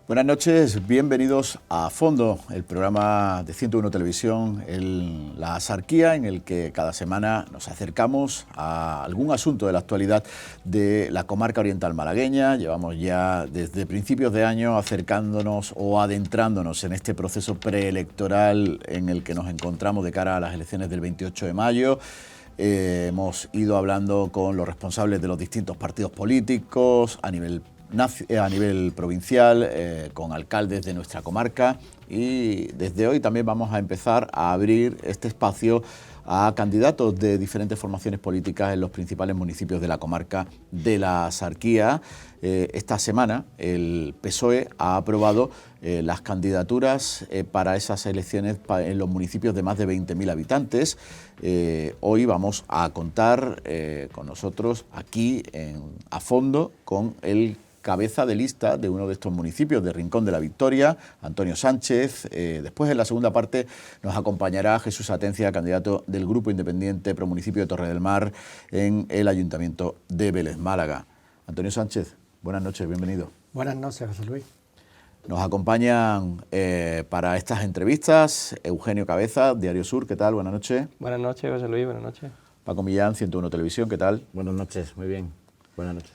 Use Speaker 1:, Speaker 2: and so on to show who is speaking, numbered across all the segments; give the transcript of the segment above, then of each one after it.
Speaker 1: Buenas noches, bienvenidos a Fondo, el programa de 101 Televisión, la Asarquía, en el que cada semana nos acercamos a algún asunto de la actualidad de la comarca oriental malagueña. Llevamos ya desde principios de año acercándonos o adentrándonos en este proceso preelectoral en el que nos encontramos de cara a las elecciones del 28 de mayo. Hemos ido hablando con los responsables de los distintos partidos políticos a nivel provincial, con alcaldes de nuestra comarca, y desde hoy también vamos a empezar a abrir este espacio a candidatos de diferentes formaciones políticas en los principales municipios de la comarca de la Asarquía. Esta semana el PSOE ha aprobado las candidaturas para esas elecciones en los municipios de más de 20.000 habitantes. Hoy vamos a contar con nosotros aquí a fondo con el cabeza de lista de uno de estos municipios, de Rincón de la Victoria, Antonio Sánchez. Después, en la segunda parte, nos acompañará Jesús Atencia, candidato del Grupo Independiente Promunicipio de Torre del Mar en el Ayuntamiento de Vélez, Málaga. Antonio Sánchez, buenas noches, bienvenido.
Speaker 2: Buenas noches, José Luis.
Speaker 1: Nos acompañan para estas entrevistas Eugenio Cabeza, Diario Sur, ¿qué tal? Buenas noches.
Speaker 3: Buenas noches, José Luis, buenas noches.
Speaker 1: Paco Millán, 101 Televisión, ¿qué tal?
Speaker 4: Buenas noches, muy bien. Buenas noches.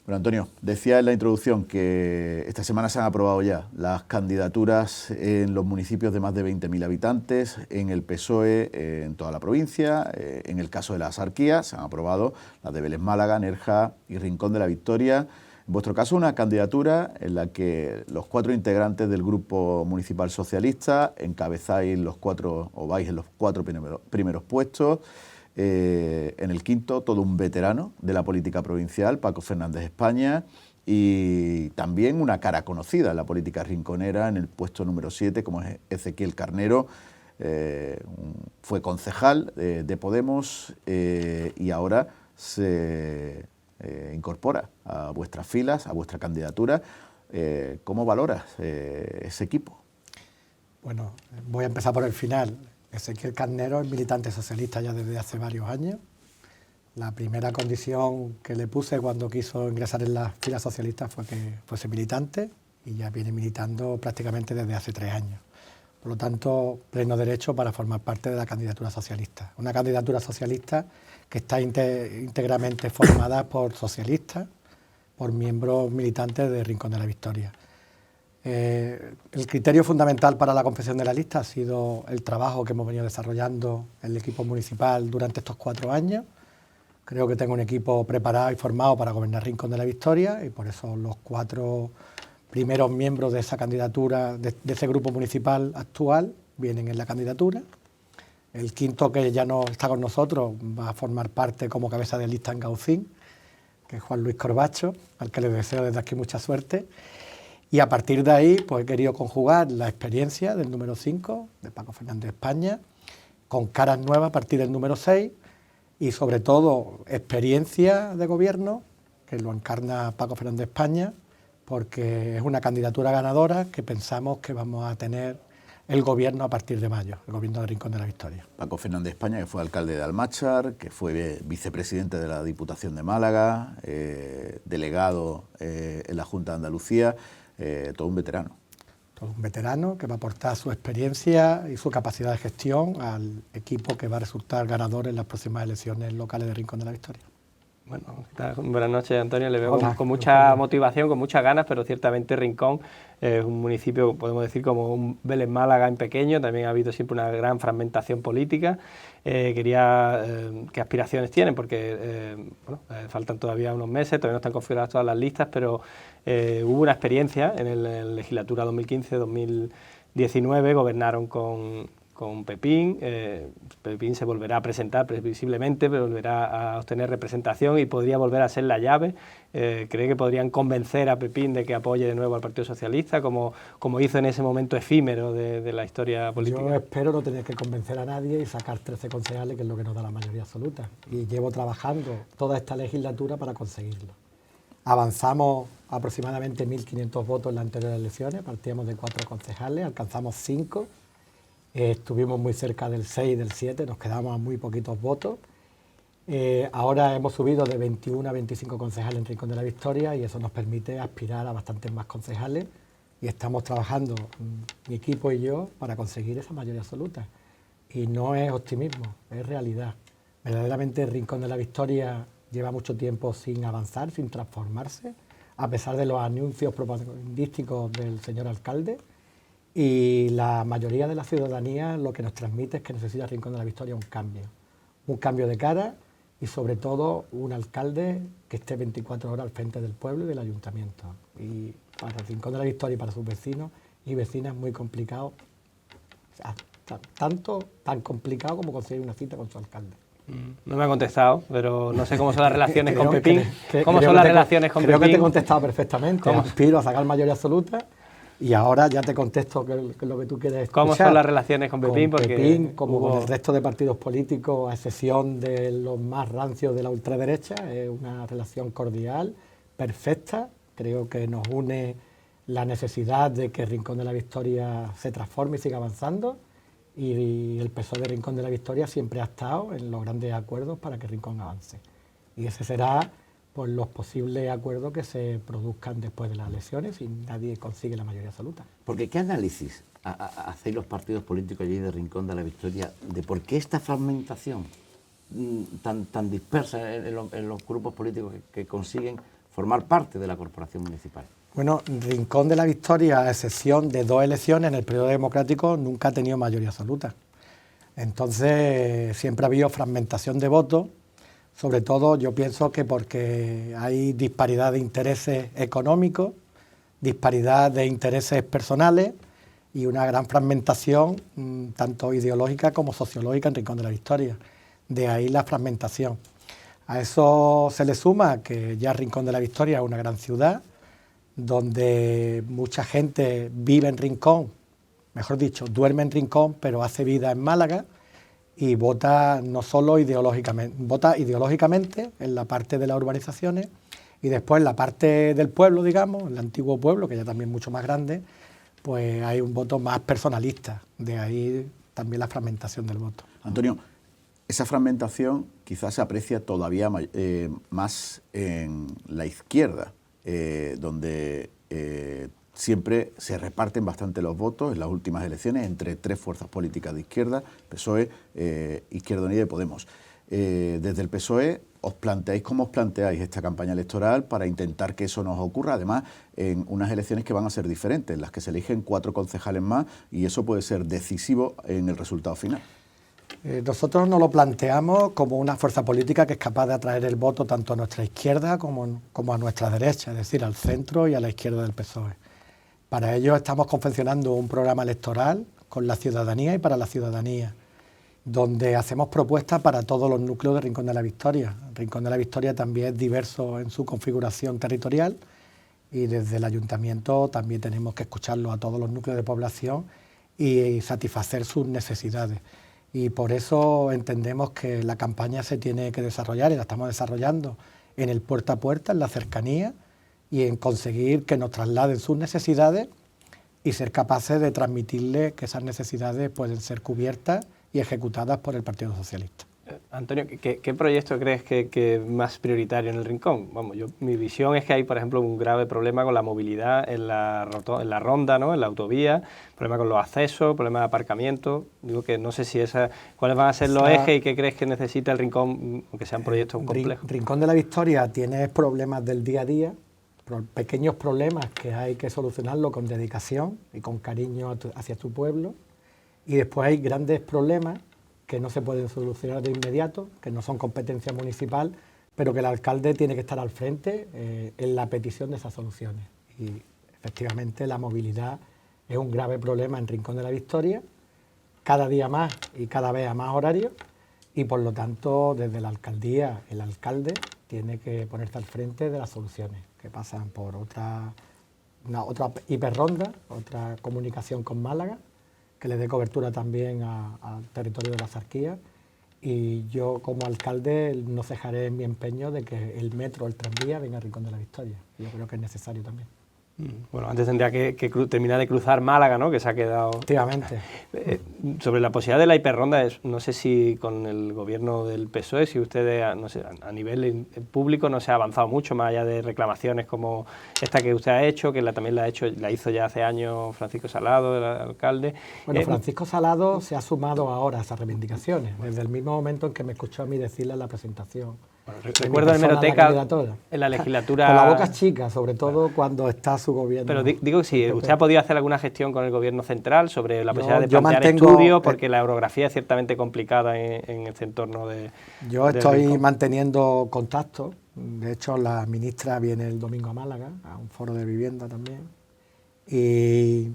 Speaker 1: Bueno, Antonio, decía en la introducción que esta semana se han aprobado ya las candidaturas en los municipios de más de 20.000 habitantes, en el PSOE en toda la provincia. En el caso de la Asarquía se han aprobado las de Vélez, Málaga, Nerja y Rincón de la Victoria. En vuestro caso, una candidatura en la que los 4 integrantes del Grupo Municipal Socialista encabezáis vais en los 4 primeros puestos. En el quinto, todo un veterano de la política provincial, Paco Fernández España, y también una cara conocida en la política rinconera en el puesto número 7, como es Ezequiel Carnero. Fue concejal de Podemos y ahora se incorpora a vuestras filas, a vuestra candidatura. ¿Cómo valoras ese equipo?
Speaker 2: Bueno, voy a empezar por el final. Ezequiel Carnero es militante socialista ya desde hace varios años. La primera condición que le puse cuando quiso ingresar en las filas socialistas fue que fuese militante, y ya viene militando prácticamente desde hace 3 años. Por lo tanto, pleno derecho para formar parte de la candidatura socialista. Una candidatura socialista que está íntegramente formada por socialistas, por miembros militantes de Rincón de la Victoria. El criterio fundamental para la confección de la lista ha sido el trabajo que hemos venido desarrollando en el equipo municipal durante estos 4 años. Creo que tengo un equipo preparado y formado para gobernar Rincón de la Victoria, y por eso los 4 primeros miembros de esa candidatura, de ese grupo municipal actual, vienen en la candidatura. El quinto, que ya no está con nosotros, va a formar parte como cabeza de lista en Gaucín, que es Juan Luis Corbacho, al que le deseo desde aquí mucha suerte. Y a partir de ahí, pues he querido conjugar la experiencia del número 5, de Paco Fernández España, con caras nuevas a partir del número 6, y sobre todo experiencia de gobierno, que lo encarna Paco Fernández España, porque es una candidatura ganadora que pensamos que vamos a tener el gobierno a partir de mayo, el gobierno de Rincón de la Victoria.
Speaker 1: Paco Fernández España, que fue alcalde de Almáchar, que fue vicepresidente de la Diputación de Málaga, delegado en la Junta de Andalucía. Todo un veterano.
Speaker 2: Todo un veterano que va a aportar su experiencia y su capacidad de gestión al equipo que va a resultar ganador en las próximas elecciones locales de Rincón de la Victoria.
Speaker 3: Bueno, buenas noches, Antonio. Le veo
Speaker 2: Hola,
Speaker 3: con mucha motivación, con muchas ganas, pero ciertamente Rincón es un municipio, podemos decir, como un Vélez Málaga en pequeño. También ha habido siempre una gran fragmentación política. Quería, ¿qué aspiraciones tienen? Porque faltan todavía unos meses, todavía no están configuradas todas las listas, pero hubo una experiencia en la legislatura 2015-2019, gobernaron con Pepín. Pepín se volverá a presentar previsiblemente, pero volverá a obtener representación y podría volver a ser la llave. ¿Cree que podrían convencer a Pepín de que apoye de nuevo al Partido Socialista, como hizo en ese momento efímero de la historia política?
Speaker 2: Yo espero no tener que convencer a nadie y sacar 13 concejales, que es lo que nos da la mayoría absoluta. Y llevo trabajando toda esta legislatura para conseguirlo. Avanzamos aproximadamente 1.500 votos en las anteriores elecciones, partíamos de 4 concejales, alcanzamos 5. Estuvimos muy cerca del 6, del 7, nos quedamos a muy poquitos votos. Ahora hemos subido de 21 a 25 concejales en Rincón de la Victoria, y eso nos permite aspirar a bastantes más concejales, y estamos trabajando, mi equipo y yo, para conseguir esa mayoría absoluta. Y no es optimismo, es realidad. Verdaderamente el Rincón de la Victoria lleva mucho tiempo sin avanzar, sin transformarse, a pesar de los anuncios propagandísticos del señor alcalde, y la mayoría de la ciudadanía lo que nos transmite es que necesita el Rincón de la Victoria un cambio de cara y sobre todo un alcalde que esté 24 horas al frente del pueblo y del ayuntamiento. Y para el Rincón de la Victoria y para sus vecinos y vecinas muy complicado, o sea, tan complicado como conseguir una cita con su alcalde.
Speaker 3: No me ha contestado, pero no sé cómo son las relaciones con
Speaker 2: Creo
Speaker 3: Pepín. ¿Cómo son las relaciones con Pepín?
Speaker 2: Creo que te he contestado perfectamente. Aspiro a sacar mayoría absoluta y ahora ya te contesto que es lo que tú quieres escuchar.
Speaker 3: ¿Cómo son las relaciones con Pepín?
Speaker 2: Con Pepín, como con el resto de partidos políticos, a excepción de los más rancios de la ultraderecha, es una relación cordial, perfecta. Creo que nos une la necesidad de que el Rincón de la Victoria se transforme y siga avanzando. Y el PSOE de Rincón de la Victoria siempre ha estado en los grandes acuerdos para que Rincón avance. Y ese será pues, los posibles acuerdos que se produzcan después de las elecciones si nadie consigue la mayoría absoluta.
Speaker 4: Porque ¿qué análisis hacéis los partidos políticos allí de Rincón de la Victoria de por qué esta fragmentación tan dispersa en los grupos políticos que consiguen formar parte de la corporación municipal?
Speaker 2: Bueno, Rincón de la Victoria, a excepción de 2 elecciones en el periodo democrático, nunca ha tenido mayoría absoluta. Entonces, siempre ha habido fragmentación de votos, sobre todo yo pienso que porque hay disparidad de intereses económicos, disparidad de intereses personales y una gran fragmentación, tanto ideológica como sociológica en Rincón de la Victoria. De ahí la fragmentación. A eso se le suma que ya Rincón de la Victoria es una gran ciudad, donde mucha gente vive en Rincón, mejor dicho, duerme en Rincón, pero hace vida en Málaga y vota no solo ideológicamente, vota ideológicamente en la parte de las urbanizaciones y después en la parte del pueblo, digamos, el antiguo pueblo, que ya también es mucho más grande, pues hay un voto más personalista, de ahí también la fragmentación del voto.
Speaker 1: Antonio, esa fragmentación quizás se aprecia todavía más en la izquierda, donde siempre se reparten bastante los votos en las últimas elecciones entre 3 fuerzas políticas de izquierda, PSOE, Izquierda Unida y Podemos. Desde el PSOE, ¿cómo os planteáis esta campaña electoral para intentar que eso nos ocurra? Además, en unas elecciones que van a ser diferentes, en las que se eligen 4 concejales más y eso puede ser decisivo en el resultado final.
Speaker 2: Nosotros nos lo planteamos como una fuerza política que es capaz de atraer el voto tanto a nuestra izquierda como a nuestra derecha, es decir, al centro y a la izquierda del PSOE. Para ello estamos confeccionando un programa electoral con la ciudadanía y para la ciudadanía, donde hacemos propuestas para todos los núcleos de Rincón de la Victoria. Rincón de la Victoria también es diverso en su configuración territorial y desde el ayuntamiento también tenemos que escucharlo a todos los núcleos de población y satisfacer sus necesidades. Y por eso entendemos que la campaña se tiene que desarrollar y la estamos desarrollando en el puerta a puerta, en la cercanía y en conseguir que nos trasladen sus necesidades y ser capaces de transmitirles que esas necesidades pueden ser cubiertas y ejecutadas por el Partido Socialista.
Speaker 3: Antonio, ¿qué proyecto crees que es más prioritario en el Rincón? Vamos, mi visión es que hay, por ejemplo, un grave problema con la movilidad en la ronda, ¿no? En la autovía, problema con los accesos, problema de aparcamiento. Digo que no sé si cuáles van a ser los ejes y qué crees que necesita el Rincón, aunque sean proyectos complejos.
Speaker 2: Rincón de la Victoria tiene problemas del día a día, pequeños problemas que hay que solucionarlo con dedicación y con cariño hacia tu pueblo. Y después hay grandes problemas que no se pueden solucionar de inmediato, que no son competencia municipal, pero que el alcalde tiene que estar al frente en la petición de esas soluciones. Y efectivamente la movilidad es un grave problema en Rincón de la Victoria, cada día más y cada vez a más horarios, y por lo tanto desde la alcaldía el alcalde tiene que ponerse al frente de las soluciones, que pasan por otra hiperronda, otra comunicación con Málaga, que le dé cobertura también al territorio de la Zarquía, y yo como alcalde no cejaré en mi empeño de que el metro, el tranvía, venga a Rincón de la Victoria. Yo creo que es necesario también.
Speaker 3: Bueno, antes tendría que terminar de cruzar Málaga, ¿no? Que se ha quedado...
Speaker 2: Efectivamente.
Speaker 3: Sobre la posibilidad de la hiperronda, no sé si con el gobierno del PSOE, si ustedes, no sé, a nivel público no se ha avanzado mucho, más allá de reclamaciones como esta que usted ha hecho, que también la hizo ya hace años Francisco Salado, el alcalde.
Speaker 2: Bueno, Francisco Salado se ha sumado ahora a esas reivindicaciones, desde el mismo momento en que me escuchó a mí decirle en la presentación.
Speaker 3: Recuerdo en Hemeroteca, en la legislatura...
Speaker 2: Con la boca chica, sobre todo cuando está su gobierno.
Speaker 3: Pero digo que sí, ¿usted ha podido hacer alguna gestión con el gobierno central sobre la posibilidad de plantear estudios? Porque la orografía es ciertamente complicada en este entorno de...
Speaker 2: Yo estoy manteniendo contacto. De hecho, la ministra viene el domingo a Málaga, a un foro de vivienda también. Y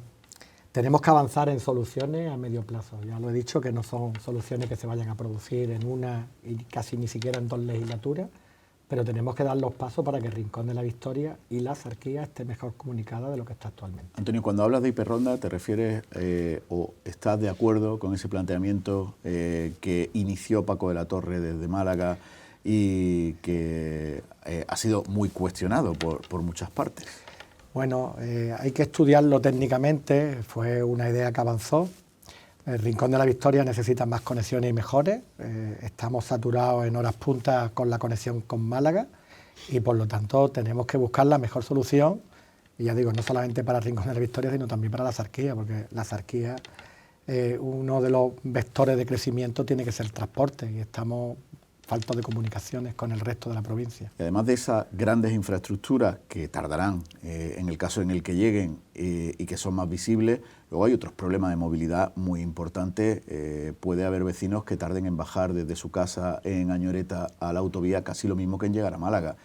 Speaker 2: tenemos que avanzar en soluciones a medio plazo. Ya lo he dicho, que no son soluciones que se vayan a producir en una y casi ni siquiera en 2 legislaturas, pero tenemos que dar los pasos para que el Rincón de la Victoria y la Zarquía esté mejor comunicada de lo que está actualmente.
Speaker 1: Antonio, cuando hablas de hiperronda, ¿te refieres o estás de acuerdo con ese planteamiento que inició Paco de la Torre desde Málaga y que ha sido muy cuestionado por muchas partes?
Speaker 2: Bueno, hay que estudiarlo técnicamente, fue una idea que avanzó. El Rincón de la Victoria necesita más conexiones y mejores. Estamos saturados en horas puntas con la conexión con Málaga y por lo tanto tenemos que buscar la mejor solución. Y ya digo, no solamente para el Rincón de la Victoria, sino también para la Zarquía, porque la Zarquía, uno de los vectores de crecimiento tiene que ser el transporte y estamos faltos de comunicaciones con el resto de la provincia.
Speaker 1: Y además de esas grandes infraestructuras que tardarán en el caso en el que lleguen y que son más visibles, luego hay otros problemas de movilidad muy importantes. Puede haber vecinos que tarden en bajar desde su casa en Añoreta a la autovía casi lo mismo que en llegar a Málaga.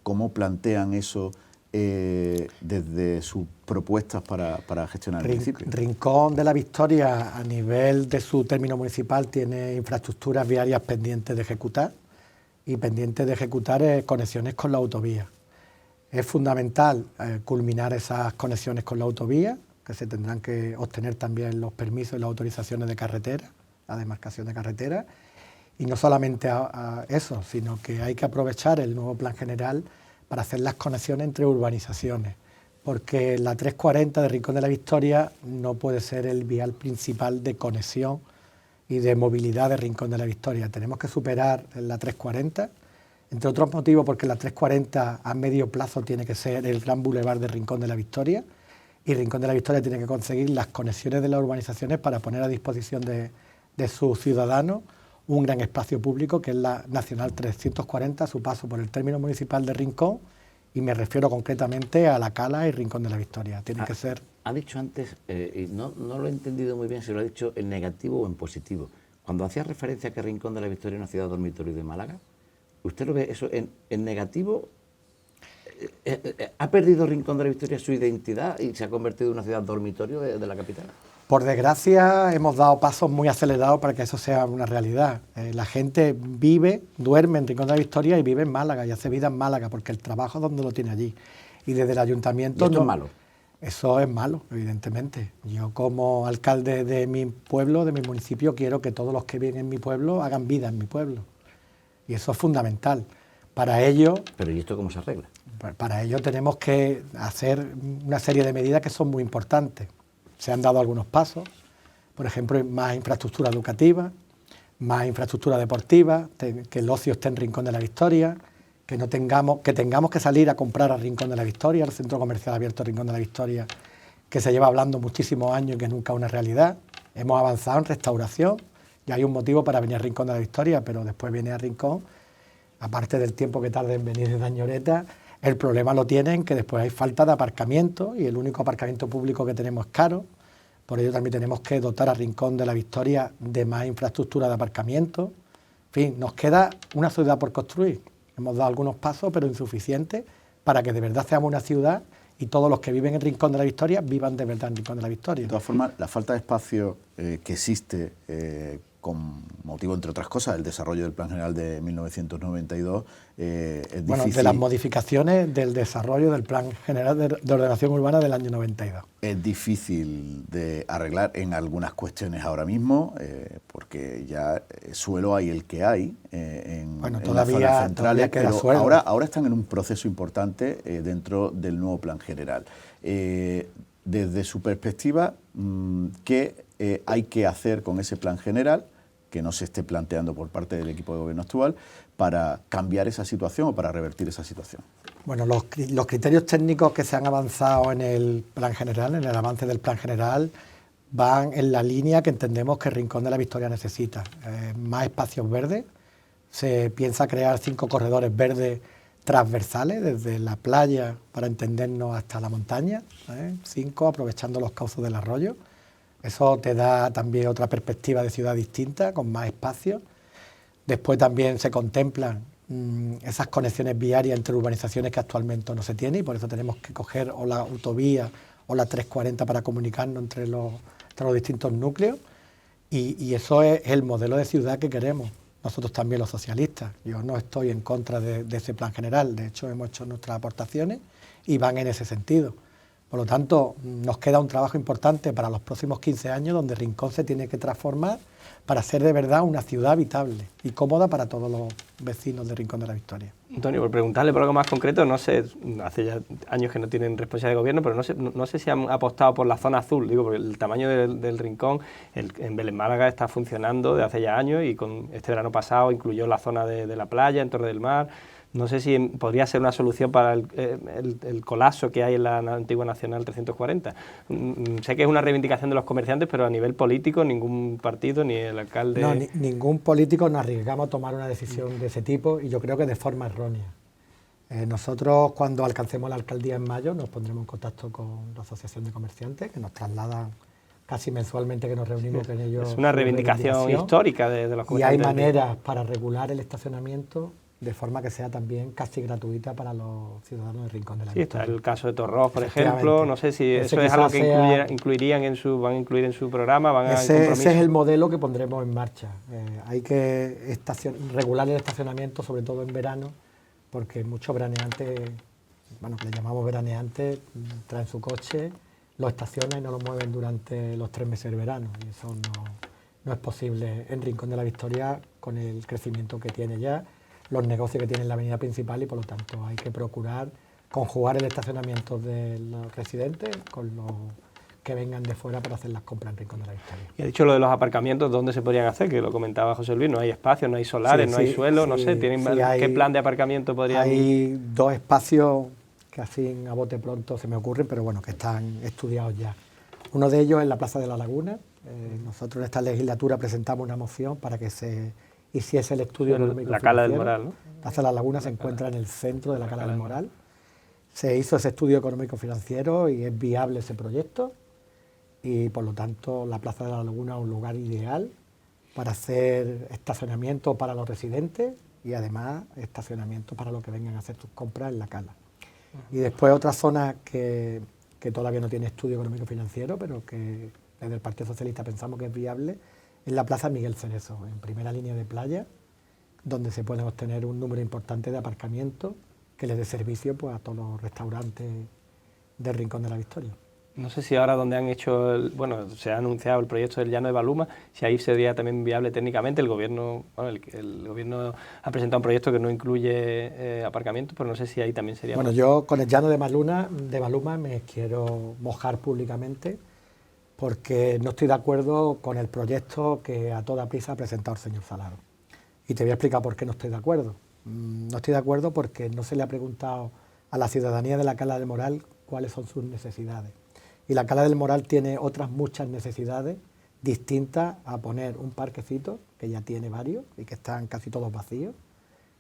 Speaker 1: ¿Cómo plantean eso desde sus propuestas para gestionar el municipio?
Speaker 2: Rincón de la Victoria, a nivel de su término municipal, tiene infraestructuras viarias pendientes de ejecutar y pendientes de ejecutar conexiones con la autovía. Es fundamental culminar esas conexiones con la autovía, que se tendrán que obtener también los permisos y las autorizaciones de carretera, la demarcación de carretera, y no solamente a eso, sino que hay que aprovechar el nuevo plan general para hacer las conexiones entre urbanizaciones, porque la 340 de Rincón de la Victoria no puede ser el vial principal de conexión y de movilidad de Rincón de la Victoria. Tenemos que superar la 340, entre otros motivos porque la 340 a medio plazo tiene que ser el gran bulevar de Rincón de la Victoria y Rincón de la Victoria tiene que conseguir las conexiones de las urbanizaciones para poner a disposición de sus ciudadanos un gran espacio público que es la Nacional 340, a su paso por el término municipal de Rincón, y me refiero concretamente a La Cala y Rincón de la Victoria. Tiene que ser...
Speaker 4: Ha dicho antes, y no lo he entendido muy bien si lo ha dicho en negativo o en positivo, cuando hacía referencia a que Rincón de la Victoria es una ciudad dormitorio de Málaga, ¿usted lo ve eso en negativo? ¿Ha perdido Rincón de la Victoria su identidad y se ha convertido en una ciudad dormitorio de la capital?
Speaker 2: Por desgracia, hemos dado pasos muy acelerados para que eso sea una realidad. La gente vive, duerme en Rincón de la Victoria y vive en Málaga y hace vida en Málaga, porque el trabajo es donde lo tiene allí. Y desde el ayuntamiento...
Speaker 4: ¿Y esto es malo?
Speaker 2: Eso es malo, evidentemente. Yo como alcalde de mi pueblo, de mi municipio, quiero que todos los que viven en mi pueblo hagan vida en mi pueblo. Y eso es fundamental. Para ello...
Speaker 4: ¿Pero y esto cómo se arregla?
Speaker 2: Para ello tenemos que hacer una serie de medidas que son muy importantes. Se han dado algunos pasos, por ejemplo, más infraestructura educativa, más infraestructura deportiva, que el ocio esté en Rincón de la Victoria, que tengamos que salir a comprar a Rincón de la Victoria, al centro comercial abierto Rincón de la Victoria, que se lleva hablando muchísimos años y que nunca es una realidad. Hemos avanzado en restauración y hay un motivo para venir a Rincón de la Victoria, pero después viene a Rincón, aparte del tiempo que tarde en venir de Añoreta. El problema lo tienen que después hay falta de aparcamiento y el único aparcamiento público que tenemos es caro. Por ello también tenemos que dotar a Rincón de la Victoria de más infraestructura de aparcamiento. En fin, nos queda una ciudad por construir. Hemos dado algunos pasos, pero insuficientes, para que de verdad seamos una ciudad y todos los que viven en Rincón de la Victoria vivan de verdad en Rincón de la Victoria.
Speaker 1: De todas formas, la falta de espacio que existe con motivo, entre otras cosas, del desarrollo del Plan General de 1992, es difícil.
Speaker 2: Bueno, de las modificaciones del desarrollo del Plan General de Ordenación Urbana del año 92.
Speaker 1: Es difícil de arreglar en algunas cuestiones ahora mismo, porque ya suelo hay el que hay en las zonas centrales, pero ahora están en un proceso importante dentro del nuevo Plan General. Desde su perspectiva, ¿qué hay que hacer con ese Plan General que no se esté planteando por parte del equipo de gobierno actual para cambiar esa situación o para revertir esa situación?
Speaker 2: Bueno, los criterios técnicos que se han avanzado en el Plan General, en el avance del Plan General, van en la línea que entendemos que Rincón de la Victoria necesita. Más espacios verdes, se piensa crear 5 corredores verdes transversales, desde la playa, para entendernos, hasta la montaña, 5, aprovechando los cauces del arroyo. Eso te da también otra perspectiva de ciudad distinta, con más espacio. Después también se contemplan esas conexiones viarias entre urbanizaciones que actualmente no se tiene, y por eso tenemos que coger o la autovía o la 340 para comunicarnos entre los distintos núcleos, y eso es el modelo de ciudad que queremos. Nosotros también, los socialistas. Yo no estoy en contra de ese Plan General, de hecho hemos hecho nuestras aportaciones y van en ese sentido. Por lo tanto, nos queda un trabajo importante para los próximos 15 años, donde Rincón se tiene que transformar para ser de verdad una ciudad habitable y cómoda para todos los vecinos de Rincón de la Victoria.
Speaker 3: Antonio, por preguntarle por algo más concreto, no sé, hace ya años que no tienen responsabilidad de gobierno, pero no sé si han apostado por la zona azul, digo, porque el tamaño del Rincón en Vélez Málaga está funcionando desde hace ya años, y con este verano pasado incluyó la zona de la playa, en Torre del Mar. No sé si podría ser una solución para el colapso que hay en la antigua Nacional 340. Sé que es una reivindicación de los comerciantes, pero a nivel político ningún partido, ni el alcalde...
Speaker 2: No, ningún político nos arriesgamos a tomar una decisión de ese tipo, y yo creo que de forma errónea. Nosotros, cuando alcancemos la alcaldía en mayo, nos pondremos en contacto con la Asociación de Comerciantes, que nos trasladan casi mensualmente, que nos reunimos con ellos.
Speaker 3: Es una reivindicación histórica de los comerciantes.
Speaker 2: Y hay maneras para regular el estacionamiento de forma que sea también casi gratuita para los ciudadanos de Rincón de la Victoria.
Speaker 3: Está el caso de Torroz, por ejemplo. No sé si eso es algo que incluirían van a incluir en su programa.
Speaker 2: Ese es el modelo que pondremos en marcha. Hay que regular el estacionamiento, sobre todo en verano, porque muchos veraneantes, bueno, que le llamamos veraneantes, traen su coche, lo estacionan y no lo mueven durante los 3 meses del verano. Y eso no es posible en Rincón de la Victoria, con el crecimiento que tiene ya, los negocios que tiene en la avenida principal, y por lo tanto hay que procurar conjugar el estacionamiento de los residentes con los que vengan de fuera para hacer las compras en Rincón de la Victoria.
Speaker 3: Y ha dicho lo de los aparcamientos, ¿dónde se podrían hacer? Que lo comentaba José Luis, no hay espacio, no hay solares, no hay suelo, no sé, ¿qué plan de aparcamiento podrían...?
Speaker 2: Hay 2 espacios que así a bote pronto se me ocurren, pero bueno, que están estudiados ya. Uno de ellos es la Plaza de la Laguna. Nosotros en esta legislatura presentamos una moción para que se hiciese el estudio económico.
Speaker 3: La Cala del Moral, ¿no?
Speaker 2: Plaza de la Laguna se encuentra en el centro de la Cala del Moral. Se hizo ese estudio económico financiero y es viable ese proyecto, y por lo tanto la Plaza de la Laguna es un lugar ideal para hacer estacionamiento para los residentes y además estacionamiento para los que vengan a hacer sus compras en la Cala. Y después otra zona que todavía no tiene estudio económico financiero, pero que desde el Partido Socialista pensamos que es viable, es la Plaza Miguel Cerezo, en primera línea de playa, donde se pueden obtener un número importante de aparcamientos que les dé servicio, pues, a todos los restaurantes del Rincón de la Victoria.
Speaker 3: No sé si ahora donde han hecho, se ha anunciado el proyecto del Llano de Baluma, si ahí sería también viable técnicamente. El gobierno ha presentado un proyecto que no incluye aparcamientos, pero no sé si ahí también sería...
Speaker 2: Bueno, yo con el Llano de Baluma me quiero mojar públicamente, porque no estoy de acuerdo con el proyecto que a toda prisa ha presentado el señor Salado. Y te voy a explicar por qué no estoy de acuerdo. No estoy de acuerdo porque no se le ha preguntado a la ciudadanía de la Cala del Moral cuáles son sus necesidades. Y la Cala del Moral tiene otras muchas necesidades distintas a poner un parquecito, que ya tiene varios y que están casi todos vacíos,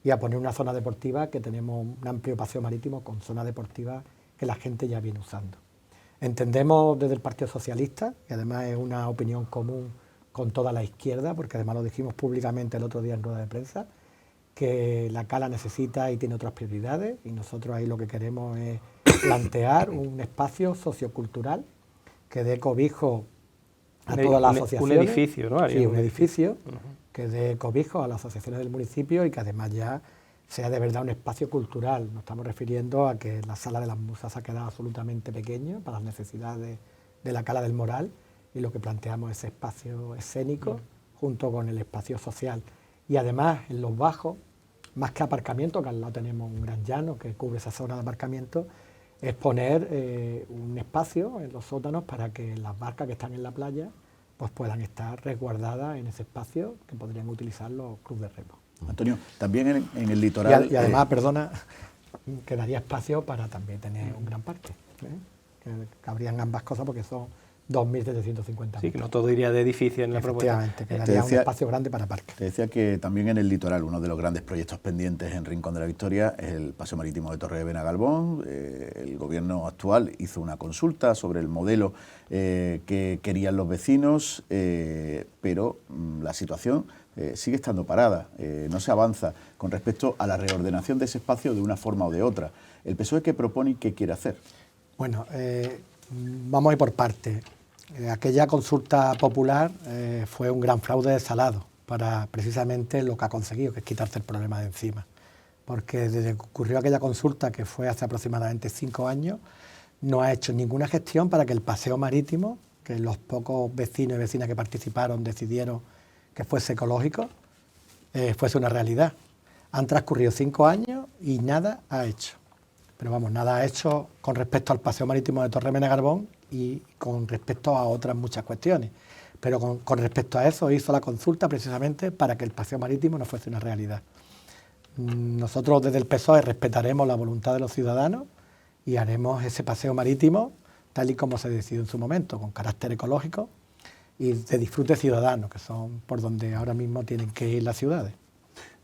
Speaker 2: y a poner una zona deportiva, que tenemos un amplio paseo marítimo con zona deportiva que la gente ya viene usando. Entendemos desde el Partido Socialista, y además es una opinión común con toda la izquierda, porque además lo dijimos públicamente el otro día en rueda de prensa, que la Cala necesita y tiene otras prioridades, y nosotros ahí lo que queremos es plantear un espacio sociocultural que dé cobijo a todas las asociaciones.
Speaker 3: Un edificio, ¿no?
Speaker 2: Sí, un edificio que dé cobijo a las asociaciones del municipio y que además ya sea de verdad un espacio cultural. Nos estamos refiriendo a que la Sala de las Musas ha quedado absolutamente pequeño para las necesidades de la Cala del Moral, y lo que planteamos es ese espacio escénico junto con el espacio social. Y además en los bajos, más que aparcamiento, que al lado tenemos un gran llano que cubre esa zona de aparcamiento, es poner un espacio en los sótanos para que las barcas que están en la playa pues puedan estar resguardadas en ese espacio que podrían utilizar los clubes de remo.
Speaker 1: Antonio, también en el litoral...
Speaker 2: Y además, perdona, quedaría espacio para también tener un gran parque, que cabrían ambas cosas porque son 2.750 metros.
Speaker 3: Sí, que no todo iría de edificio en la propuesta.
Speaker 2: Efectivamente, quedaría un espacio grande para parque.
Speaker 1: Te decía que también en el litoral uno de los grandes proyectos pendientes en Rincón de la Victoria es el paseo marítimo de Torre de Benagalbón. El gobierno actual hizo una consulta sobre el modelo que querían los vecinos, pero la situación sigue estando parada, no se avanza con respecto a la reordenación de ese espacio de una forma o de otra. ¿El PSOE qué propone y qué quiere hacer?
Speaker 2: Bueno, vamos a ir por partes. Aquella consulta popular fue un gran fraude de Salado para precisamente lo que ha conseguido, que es quitarse el problema de encima. Porque desde que ocurrió aquella consulta, que fue hace aproximadamente 5 años, no ha hecho ninguna gestión para que el paseo marítimo, que los pocos vecinos y vecinas que participaron decidieron que fuese ecológico, fuese una realidad. Han transcurrido 5 años y nada ha hecho. Pero vamos, nada ha hecho con respecto al paseo marítimo de Torre de Benagalbón y con respecto a otras muchas cuestiones. Pero con respecto a eso hizo la consulta precisamente para que el paseo marítimo no fuese una realidad. Nosotros desde el PSOE respetaremos la voluntad de los ciudadanos y haremos ese paseo marítimo tal y como se decidió en su momento, con carácter ecológico y de disfrute ciudadano, que son por donde ahora mismo tienen que ir las ciudades.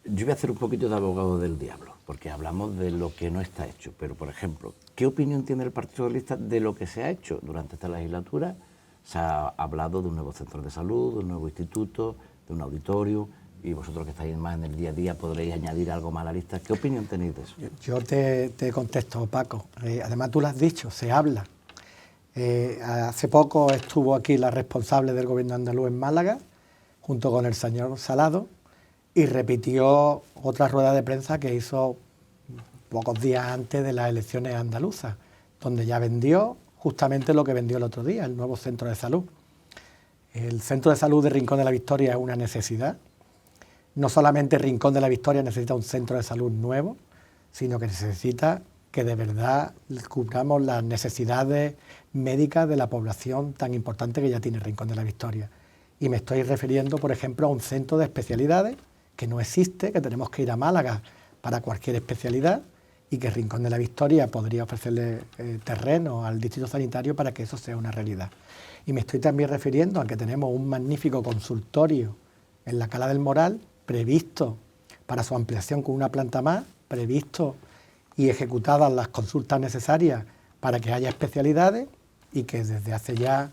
Speaker 4: Yo voy a hacer un poquito de abogado del diablo, porque hablamos de lo que no está hecho. Pero, por ejemplo, ¿qué opinión tiene el Partido Socialista de lo que se ha hecho durante esta legislatura? Se ha hablado de un nuevo centro de salud, de un nuevo instituto, de un auditorio, y vosotros que estáis más en el día a día podréis añadir algo más a la lista. ¿Qué opinión tenéis de eso?
Speaker 2: Yo te contesto, Paco. Además, tú lo has dicho, se habla. Hace poco estuvo aquí la responsable del gobierno andaluz en Málaga, junto con el señor Salado, y repitió otra rueda de prensa que hizo pocos días antes de las elecciones andaluzas, donde ya vendió justamente lo que vendió el otro día, el nuevo centro de salud. El centro de salud de Rincón de la Victoria es una necesidad. No solamente Rincón de la Victoria necesita un centro de salud nuevo, sino que necesita que de verdad cubramos las necesidades médicas de la población tan importante que ya tiene Rincón de la Victoria. Y me estoy refiriendo, por ejemplo, a un centro de especialidades que no existe, que tenemos que ir a Málaga para cualquier especialidad y que Rincón de la Victoria podría ofrecerle terreno al distrito sanitario para que eso sea una realidad. Y me estoy también refiriendo a que tenemos un magnífico consultorio en la Cala del Moral, previsto para su ampliación con una planta más, previsto y ejecutadas las consultas necesarias para que haya especialidades y que desde hace ya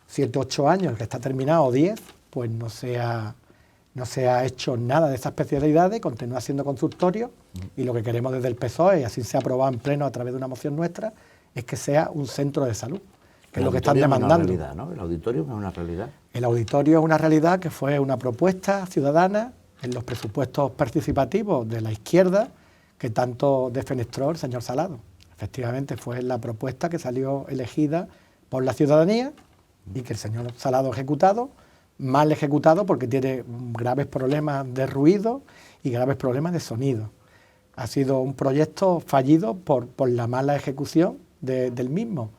Speaker 2: 7 o 8 años, que está terminado, o 10, pues no se ha hecho nada de esas especialidades, continúa siendo consultorio y lo que queremos desde el PSOE, y así se ha aprobado en pleno a través de una moción nuestra, es que sea un centro de salud, que es lo que están demandando.
Speaker 4: Es una realidad, ¿no? El auditorio es una realidad.
Speaker 2: El auditorio es una realidad que fue una propuesta ciudadana en los presupuestos participativos de la izquierda que tanto defenestró el señor Salado. Efectivamente fue la propuesta que salió elegida por la ciudadanía y que el señor Salado ha ejecutado, mal ejecutado porque tiene graves problemas de ruido y graves problemas de sonido. Ha sido un proyecto fallido por la mala ejecución del mismo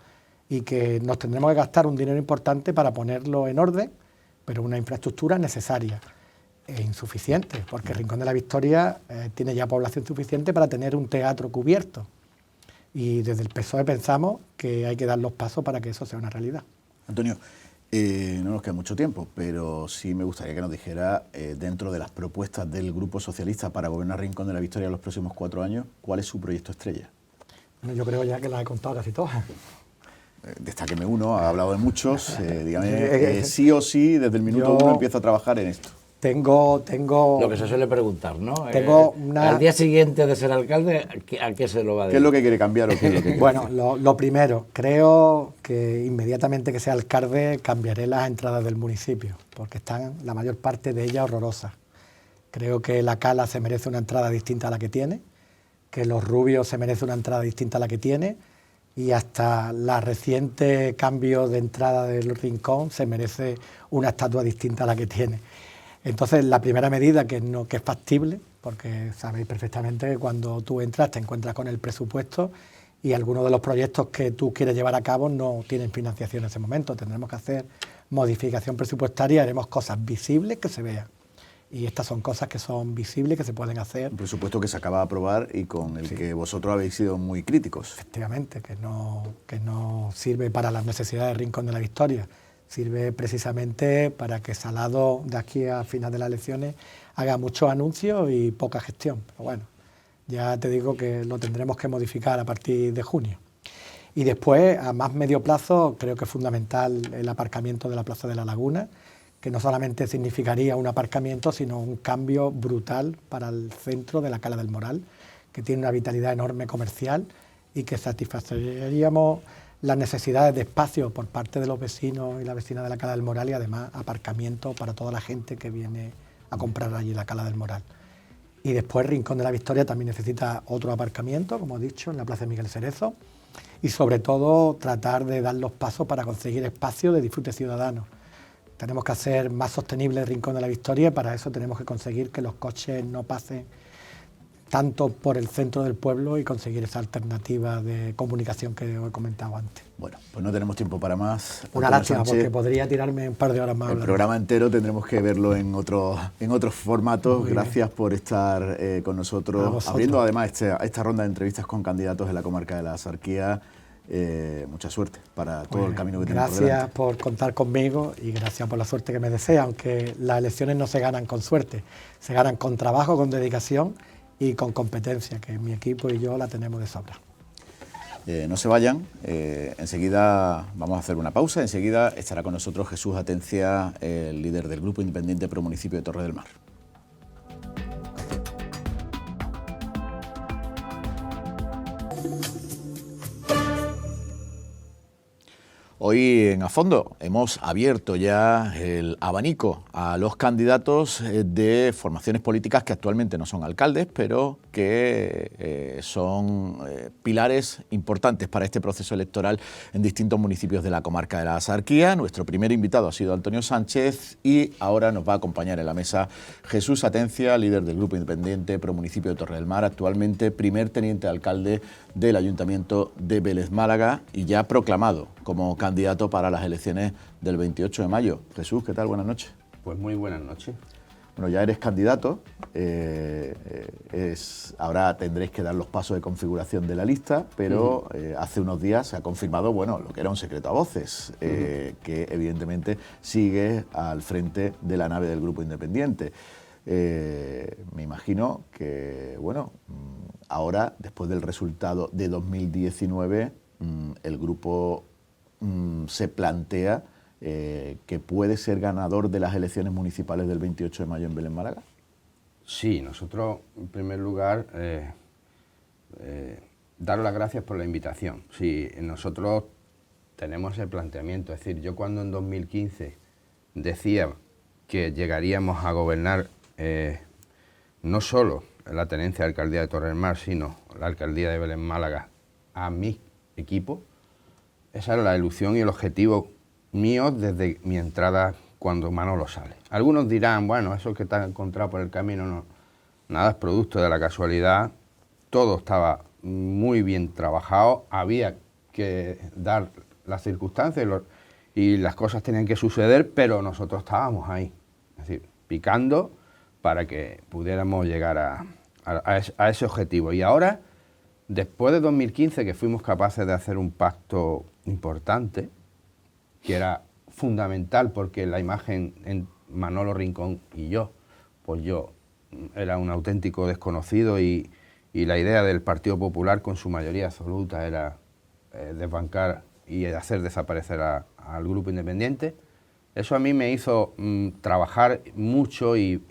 Speaker 2: y que nos tendremos que gastar un dinero importante para ponerlo en orden, pero una infraestructura necesaria e insuficiente, porque Rincón de la Victoria tiene ya población suficiente para tener un teatro cubierto. Y desde el PSOE pensamos que hay que dar los pasos para que eso sea una realidad.
Speaker 1: Antonio, no nos queda mucho tiempo, pero sí me gustaría que nos dijera, dentro de las propuestas del Grupo Socialista para gobernar Rincón de la Victoria en los próximos 4 años, ¿cuál es su proyecto estrella?
Speaker 2: Bueno, yo creo ya que las he contado casi todas.
Speaker 1: Destáqueme uno, ha hablado de muchos, dígame, sí o sí, desde el minuto 1 empiezo a trabajar en esto.
Speaker 2: Tengo
Speaker 4: Lo que se suele preguntar, ¿no?
Speaker 2: Tengo
Speaker 4: al día siguiente de ser alcalde, ¿a qué se lo va a decir?
Speaker 1: ¿Qué es lo que quiere cambiar o qué es lo que quiere
Speaker 2: Bueno,
Speaker 1: decir?
Speaker 2: lo primero, creo que inmediatamente que sea alcalde cambiaré las entradas del municipio, porque están la mayor parte de ellas horrorosas. Creo que la Cala se merece una entrada distinta a la que tiene, que Los Rubios se merece una entrada distinta a la que tiene, y hasta la reciente cambio de entrada del Rincón se merece una estatua distinta a la que tiene. Entonces, la primera medida que es factible, porque sabéis perfectamente que cuando tú entras te encuentras con el presupuesto y algunos de los proyectos que tú quieres llevar a cabo no tienen financiación en ese momento. Tendremos que hacer modificación presupuestaria, haremos cosas visibles que se vean. Y estas son cosas que son visibles, que se pueden hacer.
Speaker 1: Un presupuesto que se acaba de aprobar y con el que vosotros habéis sido muy críticos.
Speaker 2: Efectivamente, que no sirve para las necesidades del Rincón de la Victoria. Sirve precisamente para que Salado, de aquí a final de las elecciones, haga muchos anuncios y poca gestión. Pero bueno, ya te digo que lo tendremos que modificar a partir de junio. Y después, a más medio plazo, creo que es fundamental el aparcamiento de la Plaza de la Laguna, que no solamente significaría un aparcamiento, sino un cambio brutal para el centro de la Cala del Moral, que tiene una vitalidad enorme comercial y que satisfaceríamos las necesidades de espacio por parte de los vecinos y las vecinas de la Cala del Moral y además aparcamiento para toda la gente que viene a comprar allí la Cala del Moral. Y después Rincón de la Victoria también necesita otro aparcamiento, como he dicho, en la Plaza de Miguel Cerezo, y sobre todo tratar de dar los pasos para conseguir espacio de disfrute ciudadano. Tenemos que hacer más sostenible el Rincón de la Victoria y para eso tenemos que conseguir que los coches no pasen tanto por el centro del pueblo y conseguir esa alternativa de comunicación que os he comentado antes.
Speaker 1: Bueno, pues no tenemos tiempo para más.
Speaker 2: Una lástima, porque podría tirarme un par de horas más.
Speaker 1: El programa entero tendremos que verlo en otros formatos. Gracias por estar con nosotros, abriendo además esta ronda de entrevistas con candidatos en la comarca de la Axarquía. Mucha suerte para todo el camino que tenemos por delante.
Speaker 2: Gracias por contar conmigo y gracias por la suerte que me desea, aunque las elecciones no se ganan con suerte, se ganan con trabajo, con dedicación y con competencia, que mi equipo y yo la tenemos de sobra.
Speaker 1: No se vayan, enseguida vamos a hacer una pausa, enseguida estará con nosotros Jesús Atencia, el líder del Grupo Independiente Pro Municipio de Torre del Mar. Hoy en A Fondo hemos abierto ya el abanico a los candidatos de formaciones políticas que actualmente no son alcaldes, pero que son pilares importantes para este proceso electoral en distintos municipios de la comarca de la Axarquía. Nuestro primer invitado ha sido Antonio Sánchez y ahora nos va a acompañar en la mesa Jesús Atencia, líder del Grupo Independiente Pro Municipio de Torre del Mar, actualmente primer teniente alcalde del Ayuntamiento de Vélez Málaga y ya proclamado como candidato para las elecciones del 28 de mayo. Jesús, ¿qué tal? Buenas noches.
Speaker 5: Pues muy buenas noches.
Speaker 1: Bueno, ya eres candidato, ahora tendréis que dar los pasos de configuración de la lista, pero hace unos días se ha confirmado, bueno, lo que era un secreto a voces, que evidentemente sigue al frente de la nave del Grupo Independiente. Me imagino que, bueno, ahora, después del resultado de 2019, el grupo se plantea que puede ser ganador de las elecciones municipales del 28 de mayo en Vélez Málaga.
Speaker 5: Sí, nosotros, en primer lugar, daros las gracias por la invitación. Sí, nosotros tenemos el planteamiento, es decir, yo cuando en 2015 decía que llegaríamos a gobernar no solo la tenencia de alcaldía de Torre del Mar, sino la alcaldía de Vélez Málaga a mi equipo, esa era la ilusión y el objetivo mío desde mi entrada cuando Manolo sale. Algunos dirán, bueno, eso que te has encontrado por el camino, no, nada es producto de la casualidad, todo estaba muy bien trabajado, había que dar las circunstancias y las cosas tenían que suceder, pero nosotros estábamos ahí, es decir, picando para que pudiéramos llegar a ese objetivo. Y ahora, después de 2015, que fuimos capaces de hacer un pacto importante, que era fundamental porque la imagen en Manolo Rincón y yo, pues yo era un auténtico desconocido y la idea del Partido Popular con su mayoría absoluta era desbancar y hacer desaparecer al Grupo Independiente. Eso a mí me hizo trabajar mucho y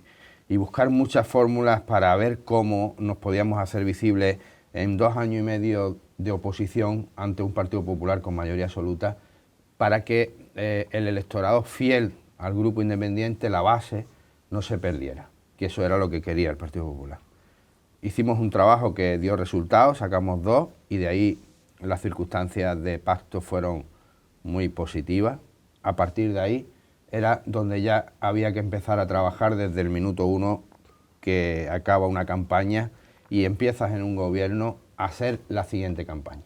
Speaker 5: buscar muchas fórmulas para ver cómo nos podíamos hacer visibles en 2 años y medio de oposición ante un Partido Popular con mayoría absoluta, para que el electorado fiel al grupo independiente, la base, no se perdiera, que eso era lo que quería el Partido Popular. Hicimos un trabajo que dio resultados, sacamos 2 y de ahí las circunstancias de pacto fueron muy positivas. A partir de ahí era donde ya había que empezar a trabajar desde el minuto 1 que acaba una campaña y empiezas en un gobierno a hacer la siguiente campaña.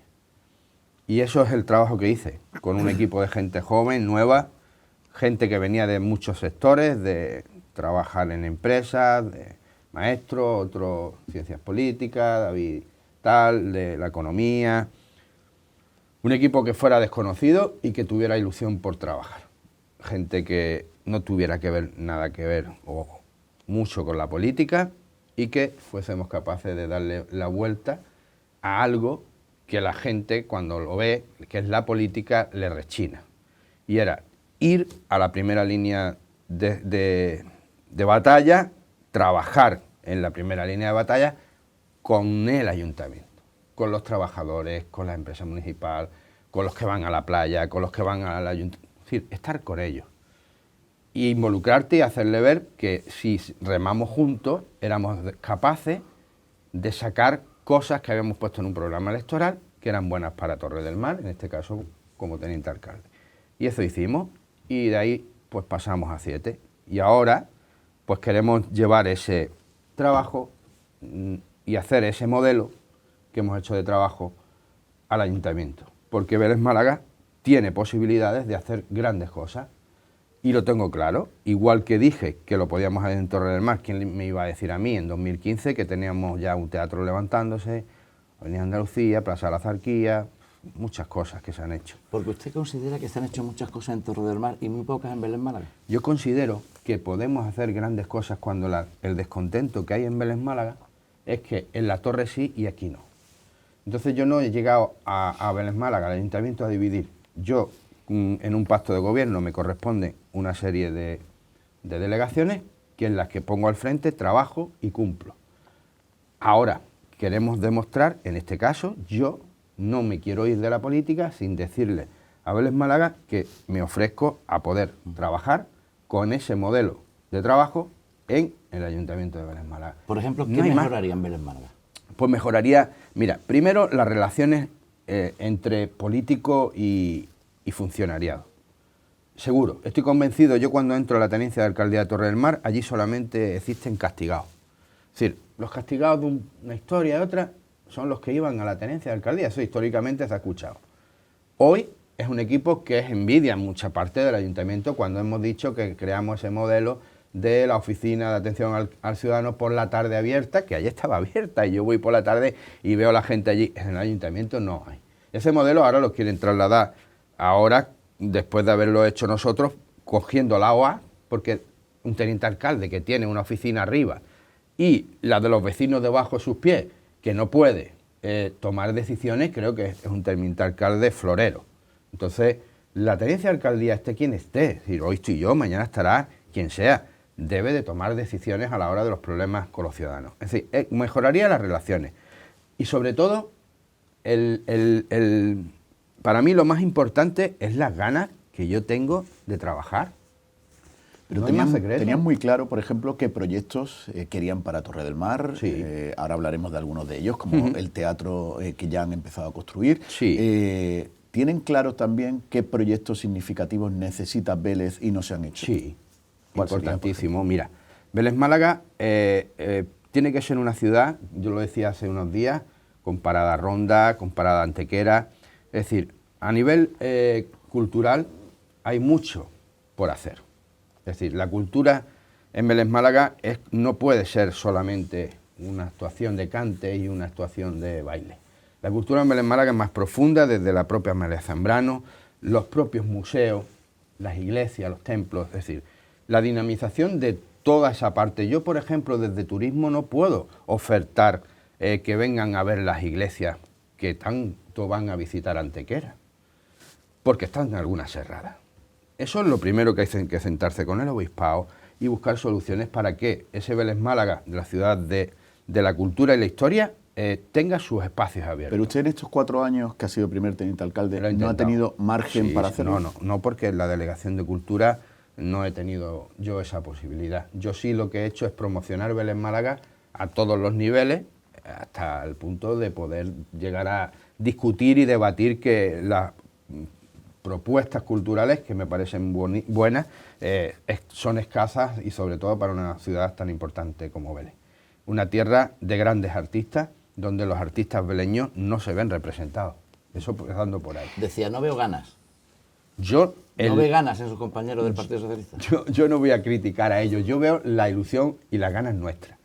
Speaker 5: Y eso es el trabajo que hice, con un equipo de gente joven, nueva, gente que venía de muchos sectores, de trabajar en empresas, de maestros, otros ciencias políticas, David tal, de la economía. Un equipo que fuera desconocido y que tuviera ilusión por trabajar. Gente que no tuviera nada que ver o mucho con la política y que fuésemos capaces de darle la vuelta a algo que la gente cuando lo ve, que es la política, le rechina. Y era ir a la primera línea de batalla, trabajar en la primera línea de batalla con el ayuntamiento, con los trabajadores, con la empresa municipal, con los que van a la playa, con los que van al ayuntamiento. Es decir, estar con ellos. Y involucrarte y hacerle ver que si remamos juntos éramos capaces de sacar cosas que habíamos puesto en un programa electoral que eran buenas para Torre del Mar, en este caso como teniente alcalde. Y eso hicimos y de ahí pues pasamos a 7. Y ahora pues queremos llevar ese trabajo y hacer ese modelo que hemos hecho de trabajo al ayuntamiento. Porque Vélez Málaga tiene posibilidades de hacer grandes cosas. Y lo tengo claro, igual que dije que lo podíamos hacer en Torre del Mar, ¿quién me iba a decir a mí en 2015 que teníamos ya un teatro levantándose, Avenida Andalucía, Plaza de la Zarquía, muchas cosas que se han hecho?
Speaker 4: Porque usted considera que se han hecho muchas cosas en Torre del Mar y muy pocas en Vélez Málaga.
Speaker 5: Yo considero que podemos hacer grandes cosas cuando el descontento que hay en Vélez Málaga es que en la Torre sí y aquí no. Entonces yo no he llegado a Vélez Málaga, al ayuntamiento, a dividir. Yo, en un pacto de gobierno, me corresponde una serie de delegaciones que en las que pongo al frente, trabajo y cumplo. Ahora, queremos demostrar, en este caso, yo no me quiero ir de la política sin decirle a Vélez Málaga que me ofrezco a poder trabajar con ese modelo de trabajo en el Ayuntamiento de Vélez Málaga.
Speaker 4: Por ejemplo, ¿qué
Speaker 5: No hay
Speaker 4: mejoraría en Vélez Málaga?
Speaker 5: Pues mejoraría, mira, primero las relaciones entre político y funcionariado. Seguro, estoy convencido, yo cuando entro a la tenencia de alcaldía de Torre del Mar, allí solamente existen castigados. Es decir, los castigados de una historia y otra son los que iban a la tenencia de alcaldía, eso históricamente se ha escuchado. Hoy es un equipo que es envidia en mucha parte del ayuntamiento cuando hemos dicho que creamos ese modelo de la oficina de atención al ciudadano por la tarde abierta, que allí estaba abierta y yo voy por la tarde y veo a la gente allí. En el ayuntamiento no hay. Ese modelo ahora lo quieren trasladar ahora, después de haberlo hecho nosotros, cogiendo la OA, porque un teniente alcalde que tiene una oficina arriba y la de los vecinos debajo de sus pies, que no puede tomar decisiones, creo que es un teniente alcalde florero. Entonces, la tenencia de alcaldía esté quien esté, es decir, hoy estoy yo, mañana estará quien sea, debe de tomar decisiones a la hora de los problemas con los ciudadanos. Es decir, mejoraría las relaciones. Y sobre todo, para mí lo más importante es las ganas que yo tengo de trabajar.
Speaker 1: Pero
Speaker 5: no
Speaker 1: tenían muy claro, por ejemplo, qué proyectos querían para Torre del Mar.
Speaker 5: Sí.
Speaker 1: Ahora hablaremos de algunos de ellos, como el teatro que ya han empezado a construir.
Speaker 5: Sí.
Speaker 1: ¿Tienen claro también qué proyectos significativos necesita Vélez y no se han hecho?
Speaker 5: Sí,
Speaker 1: ¿Cuál sería,
Speaker 5: importantísimo. Mira, Vélez Málaga tiene que ser una ciudad, yo lo decía hace unos días, con parada Ronda, con parada Antequera. Es decir, a nivel cultural hay mucho por hacer. Es decir, la cultura en Vélez Málaga no puede ser solamente una actuación de cante y una actuación de baile. La cultura en Vélez Málaga es más profunda, desde la propia María Zambrano, los propios museos, las iglesias, los templos, es decir, la dinamización de toda esa parte. Yo, por ejemplo, desde turismo no puedo ofertar que vengan a ver las iglesias que tanto van a visitar Antequera, porque están algunas cerradas. eso es lo primero que hay que sentarse con el obispado y buscar soluciones para que ese Vélez Málaga, de la ciudad de la cultura y la historia, tenga sus espacios abiertos.
Speaker 1: Pero usted en estos 4 años que ha sido primer teniente alcalde, ¿no ha tenido margen
Speaker 5: Sí,
Speaker 1: para hacerlo?
Speaker 5: No, porque en la Delegación de Cultura no he tenido yo esa posibilidad. Yo sí lo que he hecho es promocionar Vélez Málaga a todos los niveles, hasta el punto de poder llegar a discutir y debatir que las propuestas culturales, que me parecen buenas, son escasas y sobre todo para una ciudad tan importante como Vélez. Una tierra de grandes artistas, donde los artistas veleños no se ven representados. Eso empezando por ahí.
Speaker 4: Decía, no veo ganas.
Speaker 5: ¿No
Speaker 4: ve ganas en sus compañeros del Partido Socialista?
Speaker 5: Yo no voy a criticar a ellos, yo veo la ilusión y las ganas nuestras.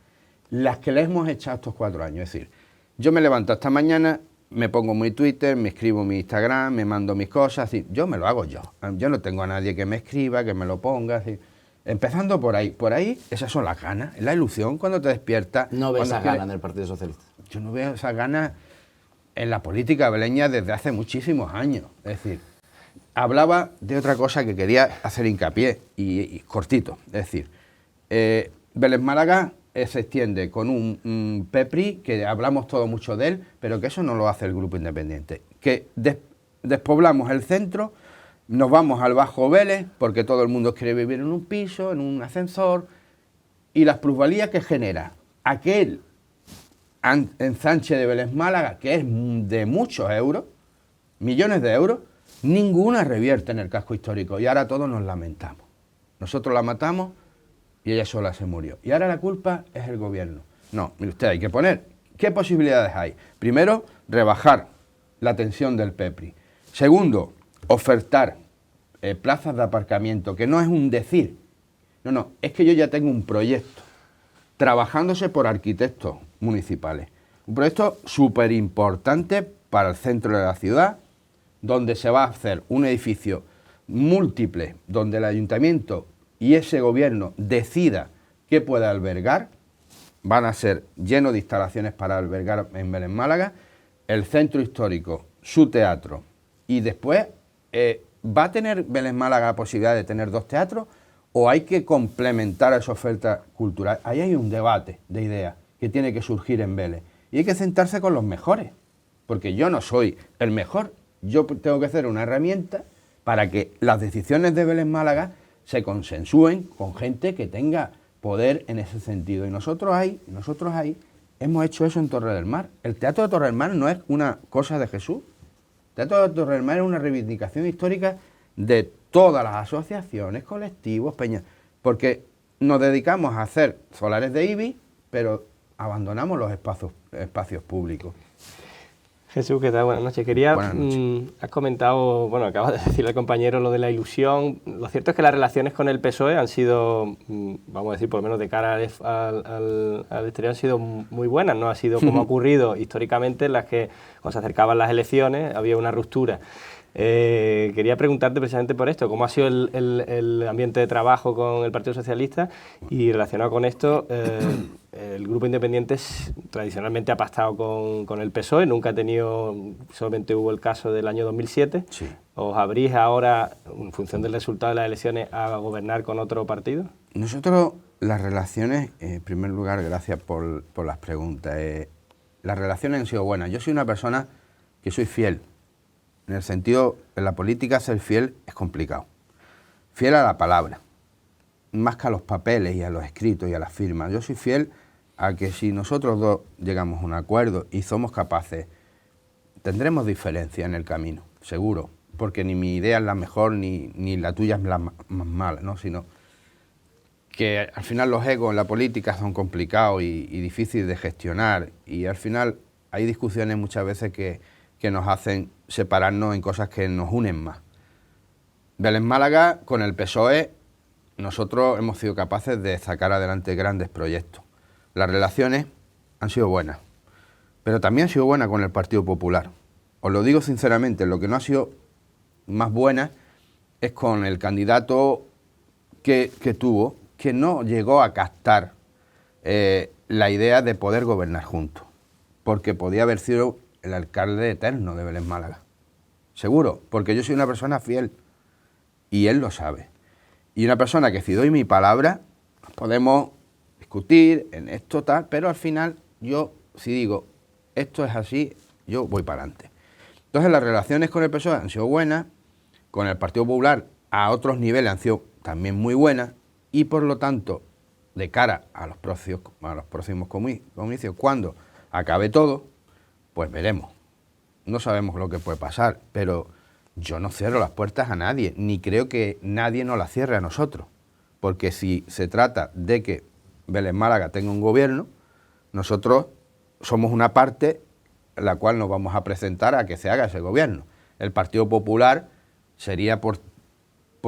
Speaker 5: Las que les hemos echado estos 4 años. Es decir, yo me levanto esta mañana, me pongo mi Twitter, me escribo mi Instagram, me mando mis cosas, así, yo me lo hago yo. Yo no tengo a nadie que me escriba, que me lo ponga, así. Empezando por ahí, esas son las ganas, es la ilusión cuando te despiertas.
Speaker 4: ¿No ves esas ganas en el Partido Socialista?
Speaker 5: Yo no veo esas ganas en la política veleña desde hace muchísimos años. Es decir, hablaba de otra cosa que quería hacer hincapié, y cortito. Es decir, Vélez Málaga se extiende con un PEPRI, que hablamos todo mucho de él, pero que eso no lo hace el Grupo Independiente. Que despoblamos el centro, nos vamos al Bajo Vélez, porque todo el mundo quiere vivir en un piso, en un ascensor, y las plusvalías que genera aquel ensanche de Vélez Málaga, que es de muchos euros, millones de euros, ninguna revierte en el casco histórico, y ahora todos nos lamentamos. Nosotros la matamos y ella sola se murió. Y ahora la culpa es el gobierno. No, mire usted, hay que poner, ¿qué posibilidades hay? Primero, rebajar la tensión del PEPRI. Segundo, ofertar plazas de aparcamiento, que no es un decir. No, es que yo ya tengo un proyecto, trabajándose por arquitectos municipales. Un proyecto súper importante para el centro de la ciudad, donde se va a hacer un edificio múltiple, donde el ayuntamiento y ese gobierno decida qué puede albergar. Van a ser llenos de instalaciones para albergar en Vélez Málaga, el centro histórico, su teatro, y después ¿va a tener Vélez Málaga la posibilidad de tener 2 teatros o hay que complementar esa oferta cultural? Ahí hay un debate de ideas que tiene que surgir en Vélez y hay que sentarse con los mejores, porque yo no soy el mejor, yo tengo que hacer una herramienta para que las decisiones de Vélez Málaga se consensúen con gente que tenga poder en ese sentido. Y nosotros ahí hemos hecho eso en Torre del Mar. El Teatro de Torre del Mar no es una cosa de Jesús. El Teatro de Torre del Mar es una reivindicación histórica de todas las asociaciones, colectivos, peñas, porque nos dedicamos a hacer solares de IBI, pero abandonamos los espacios públicos.
Speaker 3: Jesús, ¿qué tal? Buenas noches.
Speaker 5: Buenas noches.
Speaker 3: Has comentado, bueno, acabas de decirle al compañero lo de la ilusión. Lo cierto es que las relaciones con el PSOE han sido, vamos a decir, por lo menos de cara al exterior, han sido muy buenas. No ha sido como ha ocurrido históricamente, en las que cuando se acercaban las elecciones había una ruptura. Quería preguntarte precisamente por esto, ¿cómo ha sido el ambiente de trabajo con el Partido Socialista? Y relacionado con esto, el Grupo Independiente tradicionalmente ha pactado con el PSOE, nunca ha tenido, solamente hubo el caso del año 2007.
Speaker 5: Sí.
Speaker 3: ¿Os abrís ahora, en función del resultado de las elecciones, a gobernar con otro partido?
Speaker 5: Nosotros, las relaciones, en primer lugar, gracias por las preguntas, las relaciones han sido buenas. Yo soy una persona que soy fiel. En el sentido, en la política ser fiel es complicado. Fiel a la palabra, más que a los papeles y a los escritos y a las firmas. Yo soy fiel a que si nosotros dos llegamos a un acuerdo y somos capaces, tendremos diferencia en el camino, seguro, porque ni mi idea es la mejor ni la tuya es la más mala, ¿no? Sino que al final los egos en la política son complicados y difíciles de gestionar, y al final hay discusiones muchas veces que nos hacen separarnos en cosas que nos unen más. Vélez Málaga, con el PSOE, nosotros hemos sido capaces de sacar adelante grandes proyectos. Las relaciones han sido buenas, pero también han sido buenas con el Partido Popular. Os lo digo sinceramente, lo que no ha sido más buena es con el candidato que tuvo, que no llegó a captar la idea de poder gobernar juntos, porque podía haber sido el alcalde eterno de Vélez Málaga. Seguro, porque yo soy una persona fiel. y él lo sabe. Y una persona que si doy mi palabra, podemos discutir en esto tal, pero al final yo, si digo, esto es así, yo voy para adelante. Entonces las relaciones con el PSOE han sido buenas, con el Partido Popular a otros niveles han sido también muy buenas, y por lo tanto, de cara a los próximos comicios, cuando acabe todo, pues veremos. No sabemos lo que puede pasar, pero yo no cierro las puertas a nadie, ni creo que nadie nos las cierre a nosotros, porque si se trata de que Vélez Málaga tenga un gobierno, nosotros somos una parte la cual nos vamos a presentar a que se haga ese gobierno. El Partido Popular sería por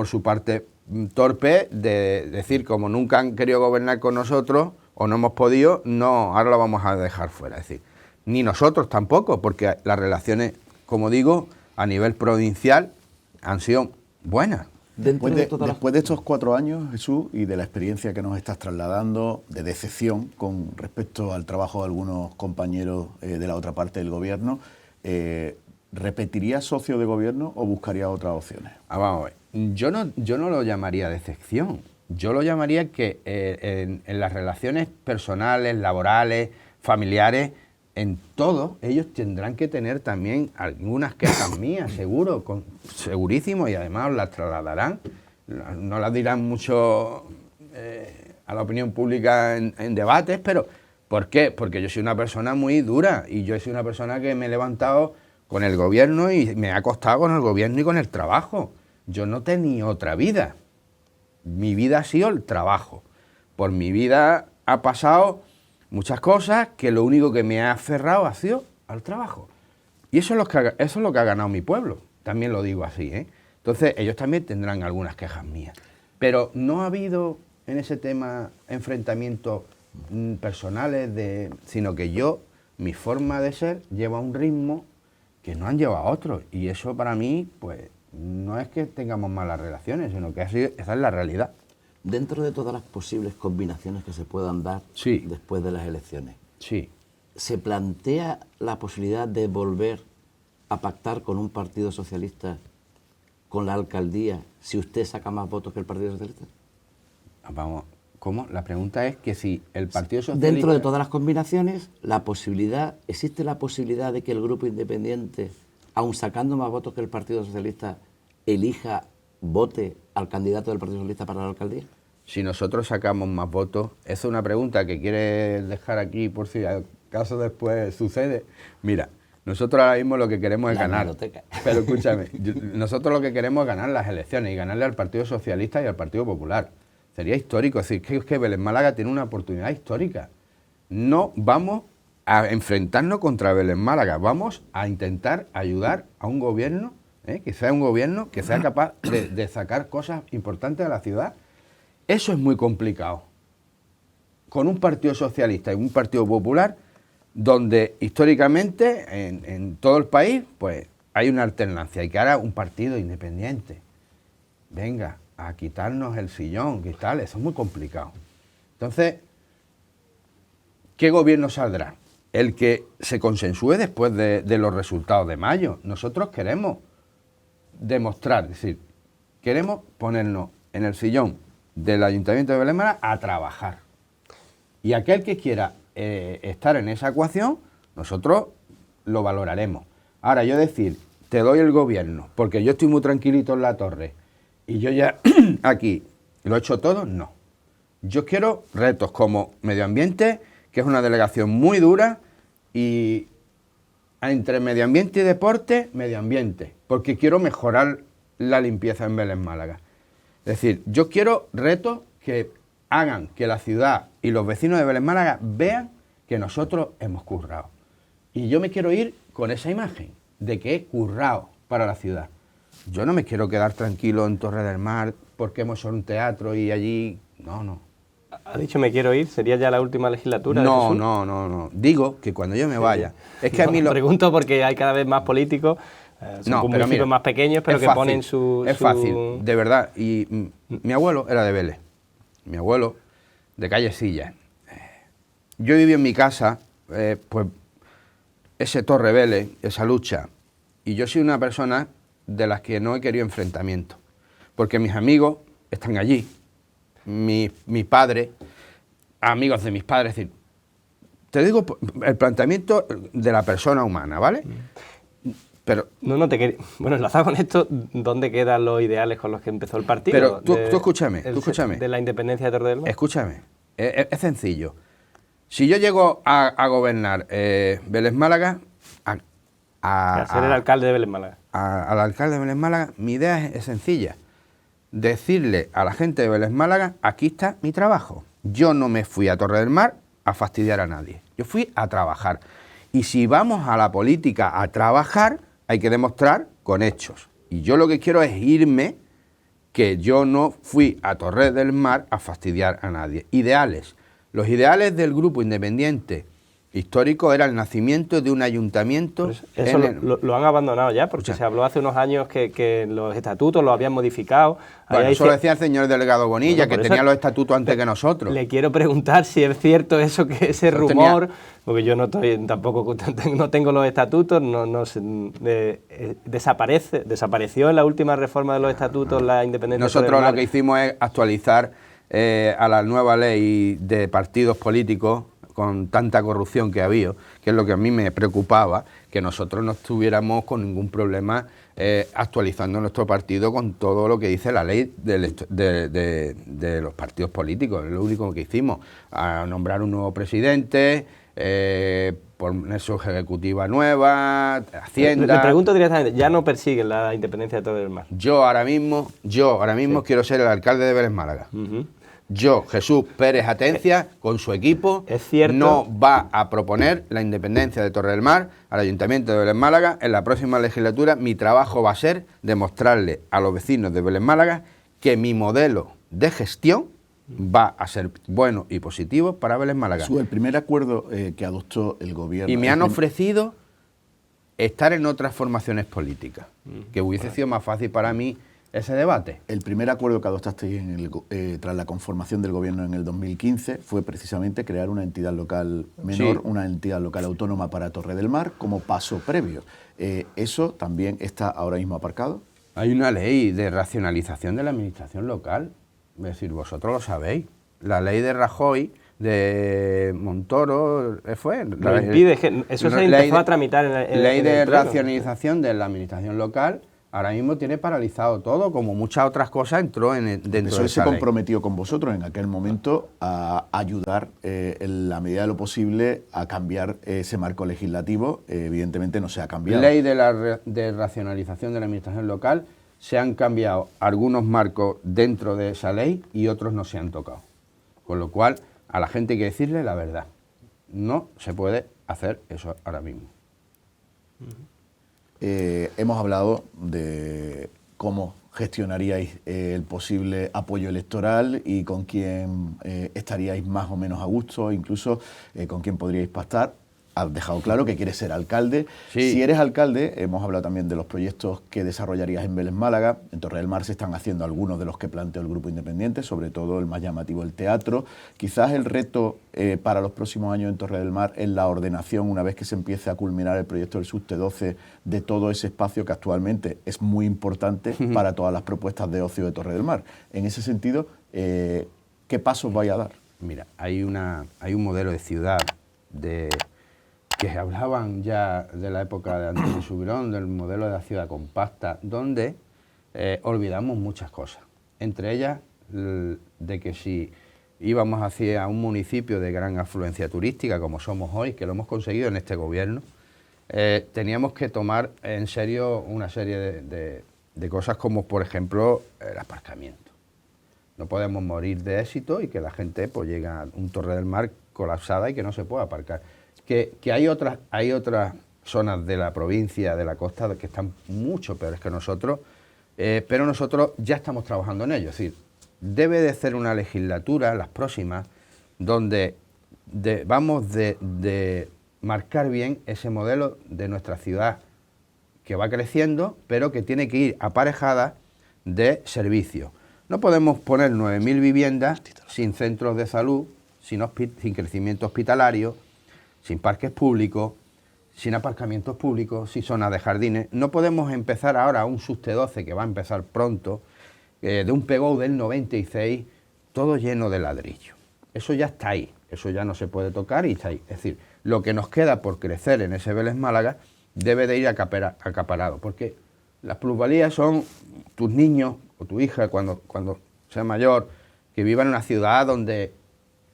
Speaker 5: su parte torpe de decir, como nunca han querido gobernar con nosotros o no hemos podido, no, ahora lo vamos a dejar fuera. Es decir, ni nosotros tampoco, porque las relaciones, como digo, a nivel provincial han sido buenas.
Speaker 1: Después de estos 4 años, Jesús, y de la experiencia que nos estás trasladando, de decepción con respecto al trabajo de algunos compañeros de la otra parte del gobierno, ¿repetirías socio de gobierno o buscarías otras opciones?
Speaker 5: Vamos a ver, yo no lo llamaría decepción, yo lo llamaría que en las relaciones personales, laborales, familiares, en todo, ellos tendrán que tener también algunas quejas mías, seguro, segurísimo, y además las trasladarán, no las dirán mucho a la opinión pública en debates, pero ¿por qué? Porque yo soy una persona muy dura y yo soy una persona que me he levantado con el gobierno y me ha costado con el gobierno y con el trabajo. Yo no tenía otra vida, mi vida ha sido el trabajo, por mi vida ha pasado muchas cosas que lo único que me ha aferrado ha sido al trabajo. Y eso es lo que ha ganado mi pueblo, también lo digo así, ¿eh? Entonces ellos también tendrán algunas quejas mías. Pero no ha habido en ese tema enfrentamientos personales, sino que mi forma de ser lleva un ritmo que no han llevado otros. Y eso para mí, pues, no es que tengamos malas relaciones, sino que esa es la realidad.
Speaker 4: Dentro de todas las posibles combinaciones que se puedan dar después de las elecciones, ¿se plantea la posibilidad de volver a pactar con un partido socialista con la alcaldía si usted saca más votos que el Partido Socialista?
Speaker 5: Vamos, ¿cómo? La pregunta es que si el Partido Socialista...
Speaker 4: Dentro de todas las combinaciones, ¿existe la posibilidad de que el Grupo Independiente, aun sacando más votos que el Partido Socialista, vote al candidato del Partido Socialista para la alcaldía?
Speaker 5: Si nosotros sacamos más votos, esa es una pregunta que quieres dejar aquí por si acaso después sucede. Mira, nosotros ahora mismo lo que queremos es ganar. Pero escúchame, nosotros lo que queremos es ganar las elecciones y ganarle al Partido Socialista y al Partido Popular. Sería histórico, es decir, que Vélez Málaga tiene una oportunidad histórica. No vamos a enfrentarnos contra Vélez Málaga, vamos a intentar ayudar a un gobierno, que sea un gobierno que sea capaz de sacar cosas importantes a la ciudad. Eso es muy complicado. Con un Partido Socialista y un Partido Popular, donde históricamente en todo el país pues hay una alternancia y que ahora un partido independiente venga a quitarnos el sillón, ¿qué tal? Eso es muy complicado. Entonces, ¿qué gobierno saldrá? El que se consensúe después de los resultados de mayo. Nosotros queremos demostrar, es decir, queremos ponernos en el sillón del Ayuntamiento de Vélez Málaga a trabajar. Y aquel que quiera estar en esa ecuación, nosotros lo valoraremos. Ahora, yo decir, te doy el gobierno, porque yo estoy muy tranquilito en la torre, y yo ya aquí lo he hecho todo, no. Yo quiero retos como medio ambiente, que es una delegación muy dura, y entre medio ambiente y deporte, medio ambiente, porque quiero mejorar la limpieza en Vélez Málaga. Es decir, yo quiero retos que hagan que la ciudad y los vecinos de Vélez Málaga vean que nosotros hemos currado. Y yo me quiero ir con esa imagen de que he currado para la ciudad. Yo no me quiero quedar tranquilo en Torre del Mar porque hemos hecho un teatro y allí... No.
Speaker 3: ¿Ha dicho me quiero ir? ¿Sería ya la última legislatura?
Speaker 5: No. Digo que cuando yo me vaya... Es que a mí
Speaker 3: pregunto porque hay cada vez más políticos... Son municipios más pequeños, pero que fácil, ponen su...
Speaker 5: Es fácil, de verdad. Y mi abuelo era de Vélez. Mi abuelo, de calle Silla. Yo viví en mi casa, pues, ese Torre Vélez, esa lucha. Y yo soy una persona de las que no he querido enfrentamiento. porque mis amigos están allí, mis padres, amigos de mis padres, es decir, te digo el planteamiento de la persona humana, ¿vale? Pero
Speaker 3: bueno, enlazado con esto, ¿dónde quedan los ideales con los que empezó el partido?
Speaker 5: Pero tú escúchame.
Speaker 3: De la independencia de Torre del Mar.
Speaker 5: Escúchame, es sencillo. Si yo llego a gobernar Vélez Málaga,
Speaker 3: a ser el alcalde de Vélez Málaga.
Speaker 5: Al alcalde de Vélez Málaga, mi idea es sencilla. Decirle a la gente de Vélez Málaga, aquí está mi trabajo. Yo no me fui a Torre del Mar a fastidiar a nadie. Yo fui a trabajar. Y si vamos a la política a trabajar, hay que demostrar con hechos. Y yo lo que quiero es irme, que yo no fui a Torre del Mar a fastidiar a nadie. Ideales. Los ideales del grupo independiente histórico era el nacimiento de un ayuntamiento.
Speaker 3: Eso lo han abandonado ya, porque se habló hace unos años que los estatutos los habían modificado.
Speaker 5: Bueno, eso lo decía el señor delegado Bonilla, que tenía los estatutos antes que nosotros.
Speaker 3: Le quiero preguntar si es cierto eso, que ese rumor, porque yo no tengo los estatutos, desapareció en la última reforma de los estatutos la independencia.
Speaker 5: Nosotros lo que hicimos es actualizar a la nueva ley de partidos políticos, con tanta corrupción que había, que es lo que a mí me preocupaba, que nosotros no estuviéramos con ningún problema actualizando nuestro partido con todo lo que dice la ley de los partidos políticos. Es lo único que hicimos, a nombrar un nuevo presidente, poner su ejecutiva nueva, Hacienda.
Speaker 3: Le pregunto directamente, ¿ya no persiguen la independencia de Torre del Mar?
Speaker 5: Yo ahora mismo quiero ser el alcalde de Vélez Málaga. Yo, Jesús Pérez Atencia, con su equipo, no va a proponer la independencia de Torre del Mar al Ayuntamiento de Vélez Málaga. En la próxima legislatura mi trabajo va a ser demostrarle a los vecinos de Vélez Málaga que mi modelo de gestión va a ser bueno y positivo para Vélez Málaga.
Speaker 1: El primer acuerdo que adoptó el gobierno...
Speaker 5: Y me han ofrecido estar en otras formaciones políticas, que hubiese sido más fácil para mí ese debate.
Speaker 1: El primer acuerdo que adoptasteis tras la conformación del gobierno en el 2015 fue precisamente crear una entidad local menor, una entidad local autónoma para Torre del Mar, como paso previo. ¿Eso también está ahora mismo aparcado?
Speaker 5: Hay una ley de racionalización de la administración local, es decir, vosotros lo sabéis. La ley de Rajoy, de Montoro, fue...
Speaker 3: Lo impide, eso se empezó a tramitar en
Speaker 5: ley de racionalización de la administración local. Ahora mismo tiene paralizado todo, como muchas otras cosas entró dentro de esa ley.
Speaker 1: Se comprometió con vosotros en aquel momento a ayudar en la medida de lo posible a cambiar ese marco legislativo. Evidentemente no se ha cambiado.
Speaker 5: Ley de racionalización de la administración local, se han cambiado algunos marcos dentro de esa ley y otros no se han tocado. Con lo cual, a la gente hay que decirle la verdad. No se puede hacer eso ahora mismo.
Speaker 1: Hemos hablado de cómo gestionaríais el posible apoyo electoral y con quién estaríais más o menos a gusto, incluso con quién podríais pactar. Has dejado claro que quieres ser alcalde.
Speaker 5: Sí.
Speaker 1: Si eres alcalde, hemos hablado también de los proyectos que desarrollarías en Vélez Málaga. En Torre del Mar se están haciendo algunos de los que planteó el Grupo Independiente, sobre todo el más llamativo, el teatro. Quizás el reto para los próximos años en Torre del Mar es la ordenación, una vez que se empiece a culminar el proyecto del Subte 12, de todo ese espacio que actualmente es muy importante para todas las propuestas de ocio de Torre del Mar. En ese sentido, ¿qué pasos vais a dar?
Speaker 5: Mira, hay un modelo de ciudad que hablaban ya de la época de Antonio Subirón, del modelo de la ciudad compacta, donde olvidamos muchas cosas. Entre ellas, de que si íbamos hacia un municipio de gran afluencia turística, como somos hoy, que lo hemos conseguido en este gobierno, teníamos que tomar en serio una serie de cosas como, por ejemplo, el aparcamiento. No podemos morir de éxito y que la gente pues llegue a un Torre del Mar colapsada y que no se pueda aparcar. Que hay otras zonas de la provincia, de la costa, que están mucho peores que nosotros, pero nosotros ya estamos trabajando en ello. Es decir, debe de ser una legislatura, las próximas, donde vamos de marcar bien ese modelo de nuestra ciudad que va creciendo, pero que tiene que ir aparejada de servicios. No podemos poner 9.000 viviendas sin centros de salud, sin crecimiento hospitalario, sin parques públicos, sin aparcamientos públicos, sin zonas de jardines. No podemos empezar ahora un Subte 12 que va a empezar pronto de un Pegou del 96, todo lleno de ladrillo. Eso ya está ahí, eso ya no se puede tocar y está ahí. Es decir, lo que nos queda por crecer en ese Vélez Málaga debe de ir acaparado, porque las plusvalías son tus niños o tu hija cuando sea mayor, que viva en una ciudad donde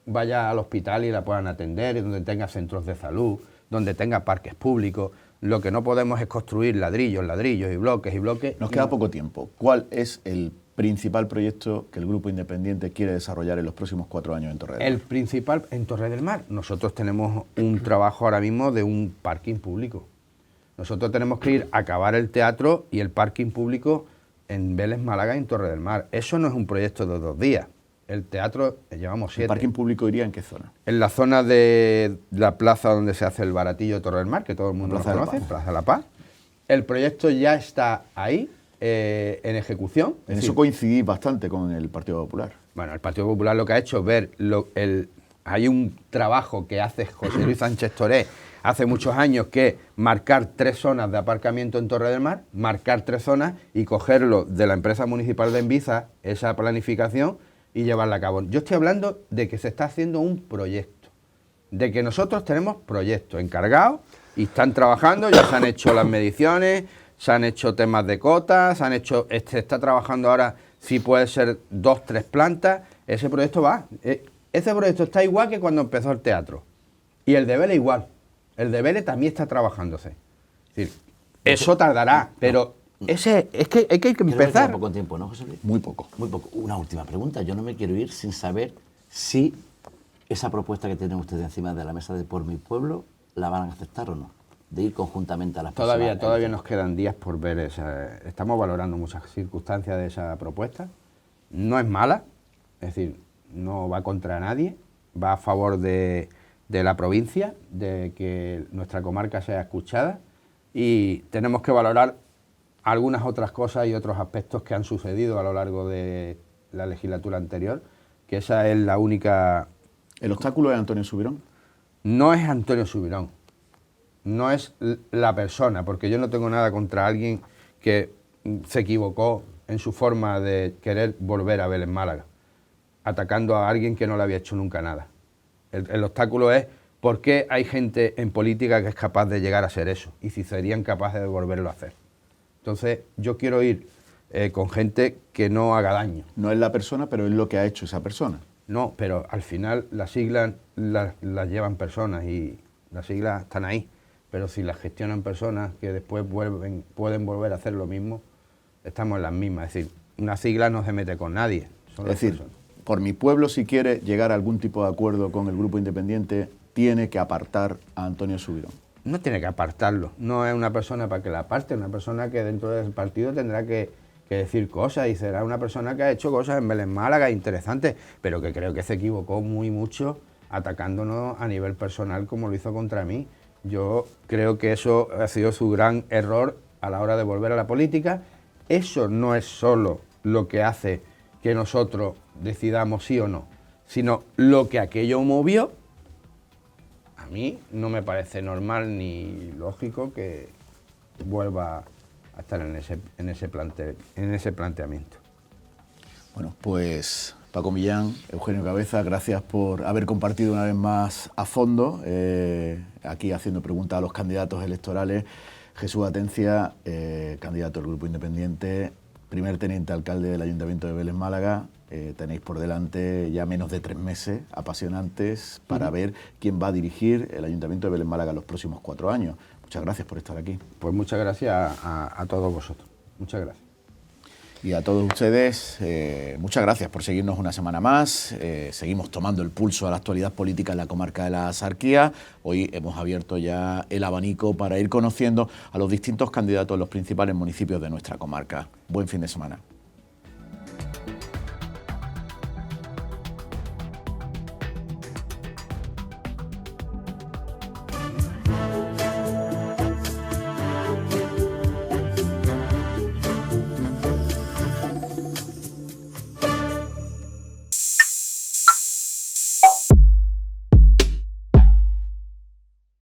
Speaker 5: vaya al hospital y la puedan atender, y donde tenga centros de salud, donde tenga parques públicos. Lo que no podemos es construir ladrillos y bloques y bloques.
Speaker 1: Nos queda poco tiempo. ¿Cuál es el principal proyecto que el Grupo Independiente quiere desarrollar en los próximos 4 años en Torre del Mar?
Speaker 5: El principal en Torre del Mar. Nosotros tenemos un trabajo ahora mismo de un parking público. Nosotros tenemos que ir a acabar el teatro y el parking público en Vélez Málaga y en Torre del Mar. Eso no es un proyecto de 2 días. El teatro llevamos 7.
Speaker 1: ¿El parking público iría en qué zona?
Speaker 5: En la zona de la plaza donde se hace el baratillo de Torre del Mar, que todo el mundo lo conoce, Plaza de la Paz. El proyecto ya está ahí, en ejecución.
Speaker 1: En eso coincidí bastante con el Partido Popular.
Speaker 5: Bueno, el Partido Popular lo que ha hecho es ver, hay un trabajo que hace José Luis Sánchez Toré hace muchos años, que es marcar 3 zonas de aparcamiento en Torre del Mar, marcar 3 zonas y cogerlo de la empresa municipal de Enviza, esa planificación, y llevarla a cabo. Yo estoy hablando de que se está haciendo un proyecto, de que nosotros tenemos proyectos encargados y están trabajando, ya se han hecho las mediciones, se han hecho temas de cotas, se está trabajando ahora si puede ser 2, 3 plantas. Ese proyecto va. Ese proyecto está igual que cuando empezó el teatro. Y el de Vélez igual. El de Vélez también está trabajándose. Es decir, eso tardará, pero es que hay que empezar.
Speaker 4: Queda poco tiempo, ¿no, José Luis?
Speaker 1: Muy poco.
Speaker 4: Muy poco. Una última pregunta. Yo no me quiero ir sin saber si esa propuesta que tienen ustedes encima de la mesa de Por Mi Pueblo la van a aceptar o no. De ir conjuntamente a las
Speaker 5: Todavía nos quedan días por ver estamos valorando muchas circunstancias de esa propuesta. No es mala, es decir, no va contra nadie, va a favor de la provincia, de que nuestra comarca sea escuchada, y tenemos que valorar algunas otras cosas y otros aspectos que han sucedido a lo largo de la legislatura anterior, que esa es la única...
Speaker 1: ¿El obstáculo es Antonio Subirón?
Speaker 5: No es Antonio Subirón. No es la persona, porque yo no tengo nada contra alguien que se equivocó en su forma de querer volver a Vélez Málaga, atacando a alguien que no le había hecho nunca nada. El obstáculo es por qué hay gente en política que es capaz de llegar a ser eso, y si serían capaces de volverlo a hacer. Entonces, yo quiero ir con gente que no haga daño.
Speaker 1: No es la persona, pero es lo que ha hecho esa persona.
Speaker 5: No, pero al final las siglas las llevan personas y las siglas están ahí. Pero si las gestionan personas que después pueden volver a hacer lo mismo, estamos en las mismas. Es decir, una sigla no se mete con nadie.
Speaker 1: Es decir, Por Mi Pueblo, si quiere llegar a algún tipo de acuerdo con el Grupo Independiente, tiene que apartar a Antonio Subirón.
Speaker 5: No tiene que apartarlo. No es una persona para que la aparte, es una persona que dentro del partido tendrá que decir cosas, y será una persona que ha hecho cosas en Vélez Málaga interesantes, pero que creo que se equivocó mucho atacándonos a nivel personal como lo hizo contra mí. Yo creo que eso ha sido su gran error a la hora de volver a la política. Eso no es solo lo que hace que nosotros decidamos sí o no, sino lo que aquello movió. A mí no me parece normal ni lógico que vuelva a estar en ese planteamiento.
Speaker 1: Bueno, pues Paco Millán, Eugenio Cabeza, gracias por haber compartido una vez más a fondo, aquí haciendo preguntas a los candidatos electorales. Jesús Atencia, candidato del Grupo Independiente, primer teniente alcalde del Ayuntamiento de Vélez Málaga. Tenéis por delante ya menos de 3 meses apasionantes para ver quién va a dirigir el Ayuntamiento de Vélez Málaga los próximos 4 años. Muchas gracias por estar aquí.
Speaker 5: Pues muchas gracias a todos vosotros. Muchas gracias.
Speaker 1: Y a todos ustedes, muchas gracias por seguirnos una semana más. Seguimos tomando el pulso a la actualidad política en la comarca de la Axarquía. Hoy hemos abierto ya el abanico para ir conociendo a los distintos candidatos en los principales municipios de nuestra comarca. Buen fin de semana.